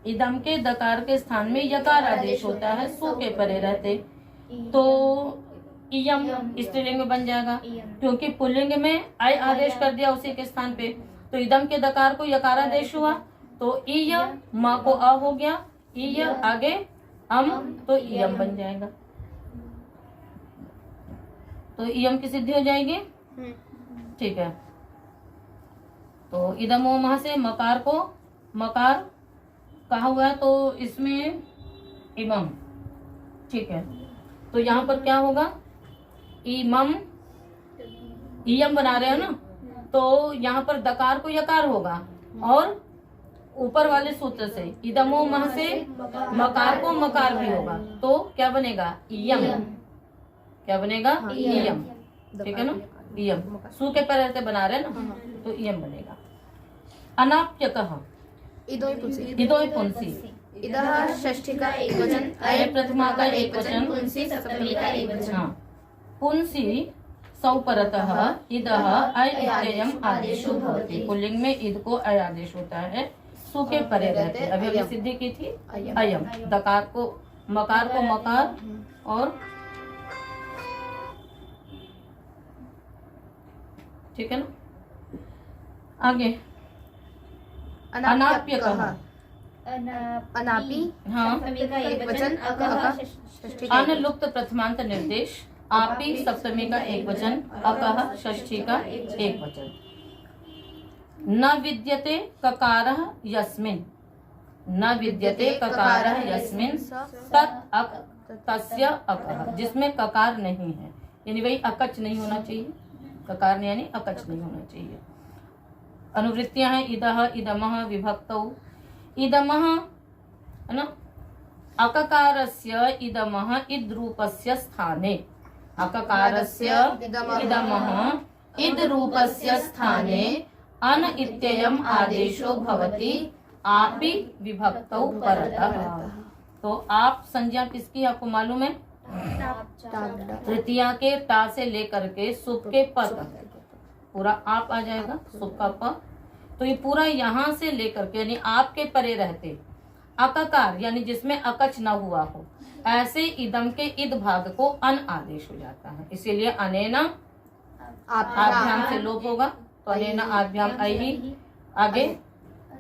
इदम के दकार के स्थान में यकार आदेश होता है, सु के परे रहते। तो इयम स्त्रीलिंग में बन जाएगा, क्योंकि पुल्लिंग में आय आदेश कर दिया उसी के स्थान पे। तो इदम के दकार को यकार आदेश हुआ, तो इय, माँ को अ हो गया, इय आगे अम, तो इयम बन जाएगा। तो इयम की सिद्धि हो जाएगी, ठीक है। तो इदमो मह से मकार को मकार कहा हुआ है, तो इसमें इमम, ठीक है। तो यहाँ पर क्या होगा, इमम, इयम बना रहे हो ना, तो यहाँ पर दकार को यकार होगा और ऊपर वाले सूत्र से इदमो मह से मकार को मकार भी होगा, तो क्या बनेगा, इयम। क्या बनेगा, इयम, ठीक है ना। इयम सु के पैर से बना रहे ना, तो इयम बनेगा। अनाप्य कहा, इदोय पुंसी, इदोय पुंसी, इदः षष्ठी का एक वचन, अय प्रथमा का एक वचन, पुंसी सप्तमी का एक वचन। हाँ। पुंसी सौ परतः इदः अय इत्ययम् आदेशो भवति। पुल्लिंग में इद को अय आदेश होता है, सु के परे रहते हैं। अभी हमने सिद्धि की थी अयम, दकार को मकार को मकार और ठीक है ना। आगे अनाप्य कहा, अनापि हाँ, सप्तमी का एक वचन अकः षष्ठी का अन लुप्त प्रथमांत निर्देश, आपी सप्तमी का एक वचन, अकः षष्ठी का एक वचन। न विद्यते ककारः यस्मिन्, न विद्यते ककारः यस्मिन् तत् अक तस्य अकः, जिसमें ककार नहीं है, यानी वही अकच नहीं होना चाहिए, ककार नहीं यानी अकच नहीं होना चाहिए। अनुवृत्तियां हैं इदः इदमः विभक्तौ, इदमः है ना, अककारस्य इदमः इद्रूपस्य स्थाने, अककारस्य इदमः इद्रूपस्य स्थाने अन इत्ययम् आदेशो भवति आपि विभक्तौ परतः। तो आप संज्ञा किसकी आपको मालूम है? तृतीया के टा से लेकर के सुप के प तक पूरा आप आ जाएगा, सुप का प। तो ये पूरा यहाँ से लेकर के यानी आपके परे रहते अककार यानी जिसमें अकच न हुआ हो, ऐसे इदम के इद भाग को अन आदेश हो जाता है। इसीलिए अनेना आभ्याम से लोप होगा, तो अनेना आभ्याम अहि। आगे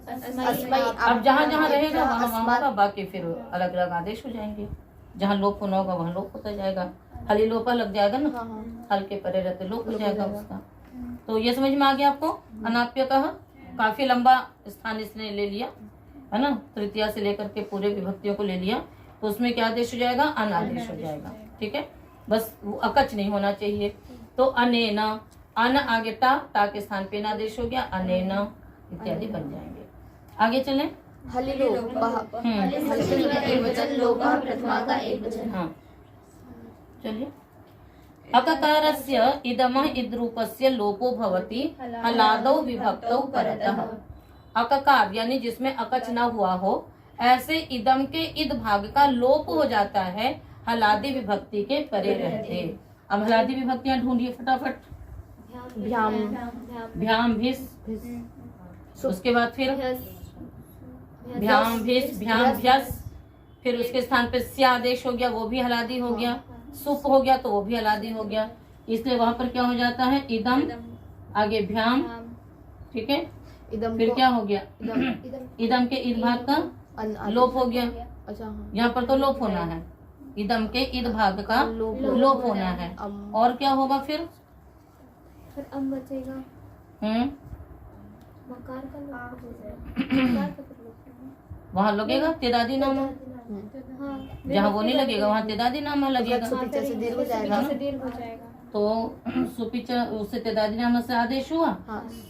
अब जहाँ जहाँ रहेगा वहाँ वहाँ होगा, बाकी फिर अलग अलग आदेश हो जाएंगे। जहाँ लोप होना होगा वहाँ लोप होता जाएगा, हली लोपा लग जाएगा ना, हल के परे रहते लोप हो जाएगा उसका। तो ये समझ में आ गया आपको? अनाप्य कहा, काफी लंबा स्थान इसने ले लिया है ना, तृतीया से लेकर के पूरे विभक्तियों को ले लिया, तो उसमें क्या आदेश हो जाएगा? अनादेश हो जाएगा। ठीक है, बस वो अकच नहीं होना चाहिए। तो अनेन, अन आगे ता के स्थान पे आदेश हो गया, अनेन इत्यादि बन जाएंगे। आगे चलें। हाँ चलिए। अककारस्य इदमः इद्रूपस्य लोपो भवति हलादौ विभक्तौ परतः। अककार यानी जिसमें अकच न हुआ हो, ऐसे इदम के इद भाग का लोप हो जाता है हलादी विभक्ति के परे रहते। अब हलादी विभक्तियां ढूंढिए फटाफट। भ्याम भिस, उसके बाद फिर भ्याम भिस भ्याम भ्यस, फिर उसके स्थान पे स्य आदेश हो गया, वो भी हलादी हो गया। सुप हो गया तो वो भी हलादी हो गया, इसलिए वहां पर क्या हो जाता है? इदम आगे भ्याम, ठीक है, फिर क्या हो गया? इदम के इद भाग का लोप हो गया। यहाँ पर तो लोप होना है, इदम के इद भाग का लोप होना है। और क्या होगा फिर? अम बचेगा, मकार का लोप हो जाएगा। वहाँ लगेगा तेदादी नामा, जहाँ वो नहीं लगेगा वहाँ तेदादी नामा लगेगा, दीर्घ हो जाएगा। तो सुपिच उससे तेदादी नामा से आदेश हुआ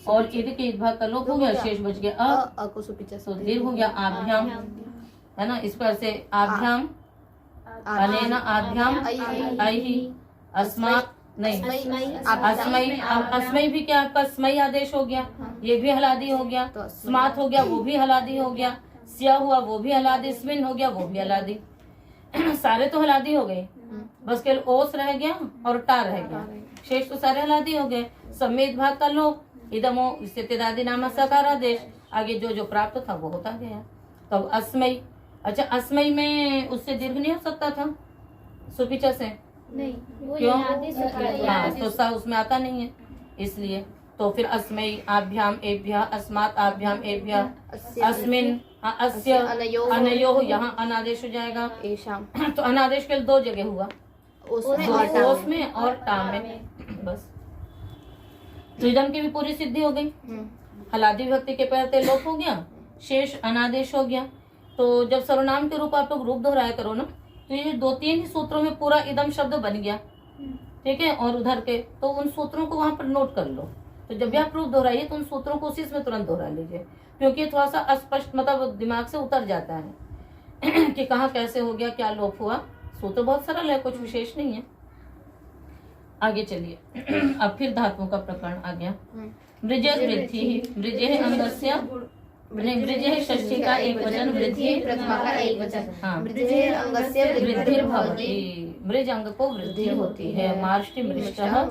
और ईद के इद भाग का लोप हो गया, शेष बच गया अ को सुपिचा से दीर्घ हो गया। आभ्याम है ना, इस पर से आभ्याम, अनेना आभ्याम अहि, अस्मात् नहीं अस्मयी, अस्मयी भी क्या आपका स्मयी आदेश हो गया, ये भी हलादी हो गया। स्मात हो गया, वो भी हलादी हो गया। सिया हुआ, वो भी हलादी। स्मिन हो गया, वो भी हलादी। सारे तो हलादी हो गए, बस केवल ओस रह गया और टा रह गया, शेष तो सारे हलादी हो गए। समेत भाग का लोप, इदमो इससे तेदादी नामा सकार आदेश, आगे जो जो प्राप्त था वो होता गया। तो अस्मयी, अच्छा अस्मयी में उससे दीर्घ नहीं हो सकता था सुपिचा से? नहीं, वो क्यों? हाँ, तो सा उसमें आता नहीं है, इसलिए तो फिर अस्मयी आभ्याम एभ्यः, अस्मात् आभ्याम एभ्यः, अस्मिन् अस्य अनयोः, यहाँ अनादेश हो जाएगा। तो अनादेश केवल दो जगह हुआ, ओस में और टा में, बस। तो इदम की भी पूरी सिद्धि हो गई, हलादी विभक्ति के पहले लोप हो गया, शेष अनादेश हो गया। तो जब सर्वनाम के रूप आप लोग रूप दोहराया करो ना, तो ये 2-3 ही सूत्रों में पूरा इदम शब्द बन गया, ठीक है। और उधर के तो उन सूत्रों को वहां पर नोट कर लो, तो जब भी आप रूप दोहराइए तो उन सूत्रों को उसी में तुरंत दोहरा लीजिए, क्योंकि थोड़ा सा अस्पष्ट मतलब दिमाग से उतर जाता है कि कहाँ कैसे हो गया, क्या लोप हुआ। सूत्र बहुत सरल है, कुछ विशेष नहीं है। आगे चलिए। अब फिर धातुओं का प्रकरण आ गया। मृज वृद्धि, मृजे अंगस्य नहीं, वृद्धि षष्ठी का एक वचन, वृद्धि प्रथमा का एक वचन। हाँ। वृद्धि अंगस्य वृद्धिर्भवति, मृज अंग को वृद्धि होती है। मार्ष्टि मृष्टः,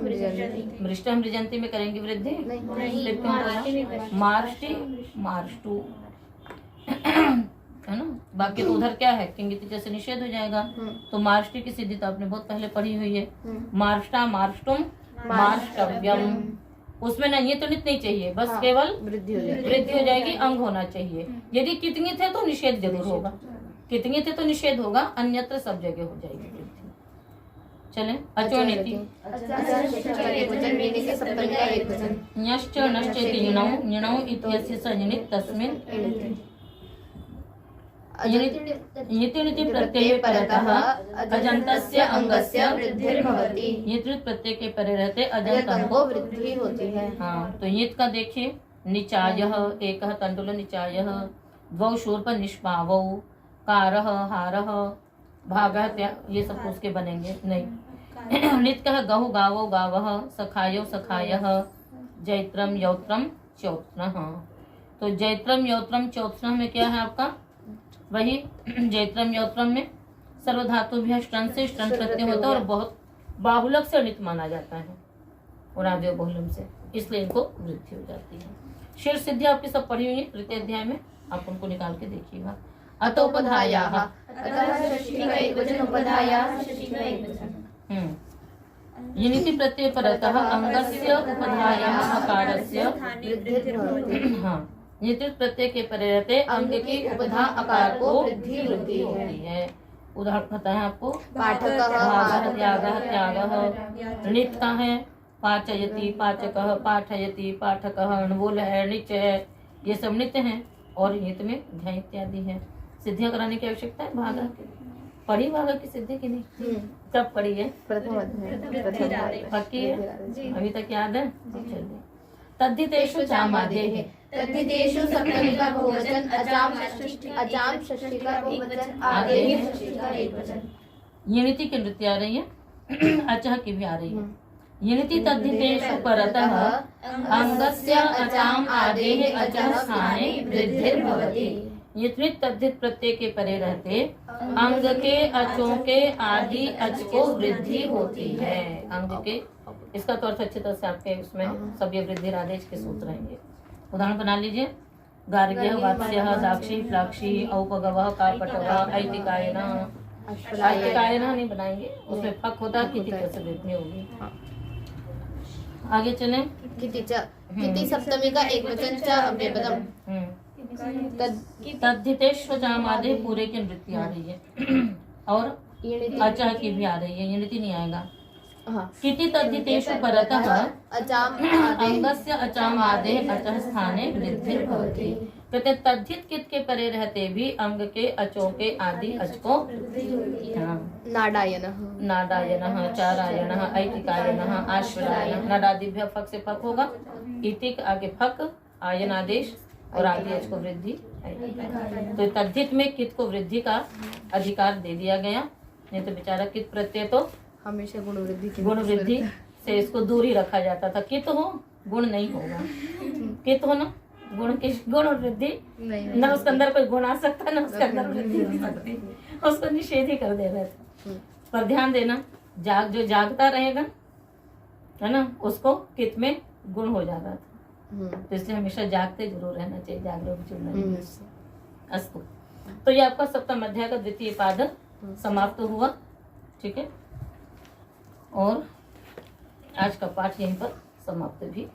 मृष्टः मृजंती में करेंगे वृद्धि। फिर क्यों बोला? मार्ष्टि मार्ष्टु, है ना। बाकी तो उधर क्या है, किंगित जैसे निषेध हो जाएगा। तो मार्ष्टि की सिद्धि तो आपने बहुत पहले पढ़ी हुई है। मार्ष्टा मार्ष्टुम मार्ष्टव्यम, उसमें ना ये तो नित नहीं चाहिए, बस केवल वृद्धि हो जाएगी। वृद्धि हो जाएगी, अंग होना चाहिए। यदि कितनी थे तो निषेध जरूर होगा, कितनी थे तो निषेध होगा, अन्यत्र सब जगह हो जाएगी वृद्धि। चले, अचोनिति एक वचन, मीने के सप्तमी का एक वचन। ञश्च नश्च इति ञणौ, ञणौ इत्यस्य सञ्ज्ञित् तस्मिन् इति णिति प्रत्यये परतः अजन्तस्य अंगस्य वृद्धिर्भवति। यित् प्रत्यय के परे रहते अजंत अंग को वृद्धि होती है। हाँ, तो यित् का देखिए, निचायः एकः तण्डुल निचायः, द्वौ शूर्प निष्पावौ, कारः हारः भागः, ये सब उसके बनेंगे नहीं। नित कह गहु गावो गावः, सखायो सखायः, जैत्रम यौत्रम चौत्नः। तो जैत्रम यौत्रम चौत्नः में क्या है आपका, वही जैत्रम यौत्रम में सर्वधातु भी ष्टन से ष्टन प्रत्यय होता है और बहुत बाहुलक से नित माना जाता है, उनादेव बहुलम से, इसलिए इनको वृद्धि हो जाती है। शीर्ष सिद्धि आपकी सब पढ़ी हुई है तृतीय अध्याय में, आप उनको निकाल के देखिएगा। अतोपधायाः, अतः षष्ठी का एक वचन, उपधायाः षष्ठी का एक वचन। यनिति प्रत्यय परतः अंगस्य उपधायाः अकारस्य वृद्धिर्भवति। हाँ, नितित प्रत्यय के परे रहते अंग की उपधा आकार को वृद्धि होती है। उदाहरण पता है आपको, पाठकः, भागः त्यागः त्यागः, नित का है पाचयति पाचकः, पाठयति पाठकः, अणुबोल है, निच है, ये सब नित्य हैं और नित में ध्यान इत्यादि है। सिद्धियां कराने की आवश्यकता है भागा की, पढ़ी भागा की सिद्धि की नहीं, कब पढ़ी है? प्रथम अध्याय। पक्की है, अभी तक याद है? चलिए, तद्धितेषु चामादेः, तद्धितेषु सप्तमी का बहुवचन, अजाम षष्ठी का बहुवचन, आदेः षष्ठी का एक वचन। यनिति की नृत्य आ रही है, अचह की भी आ रही है। यनिति तद्धितेषु परतः अंगस्य अचाम आदेः अचः स्थाने वृद्धिर्भवति। यत्नित तद्धित प्रत्यय के परे रहते अंग के अचों के आदि अच को वृद्धि होती है। अंग के, इसका तो अर्थ अच्छी तरह से आपके उसमें सब ये वृद्धि आदेश के सूत्र हैं। उदाहरण बना लीजिए, गार्ग्यः वात्स्यः दाक्षी प्लाक्षी औपगवः कापटवः ऐतिकायनः। ऐतिकायनः नहीं बनाएंगे, उसमें फक होता है, किति तरह से वृद्धि होगी। आगे चलें, किति सप्तमी का एक वचन, च अव्ययपदम्। तद्धितेषु चामादे पूरे की नृत्य आ रही है और अचह की भी आ रही है, ये नृत्य नहीं आएगा। किति तद्धितेषु परतः अंगस्य अचाम आदेः अचः स्थाने वृद्धिर्भवति। कहते तद्धित कित के परे रहते भी अंग के अचों के आदि अच को नाडायनः, नाडायनः, चारायणः, ऐतिकायनः, आश्वलायनः। नाडादिभ्य फक से फक होगा, इतिक आगे फक, आयन आदेश और आदि अच को वृद्धि। तो तद्धित में कित को वृद्धि का अधिकार दे दिया गया, नहीं तो बेचारा कित प्रत्यय तो हमेशा गुण वृद्धि से इसको दूर ही रखा जाता था। कित हो गुण नहीं होगा, कित हो ना गुण और वृद्धि न उसके अंदर कोई गुण आ सकता न उसके अंदर वृद्धि हो सकती, उसको निषेध ही कर दे रहे थे। पर ध्यान देना, जो जागता रहेगा है ना, उसको कित में गुण हो जाता था। तो इसलिए हमेशा जागते जरूर रहना चाहिए, जागरूक जुड़ना। अस्तु, तो ये आपका सप्तम अध्याय का द्वितीय पाद समाप्त हुआ। ठीक है, और आज का पाठ यहीं पर समाप्त भी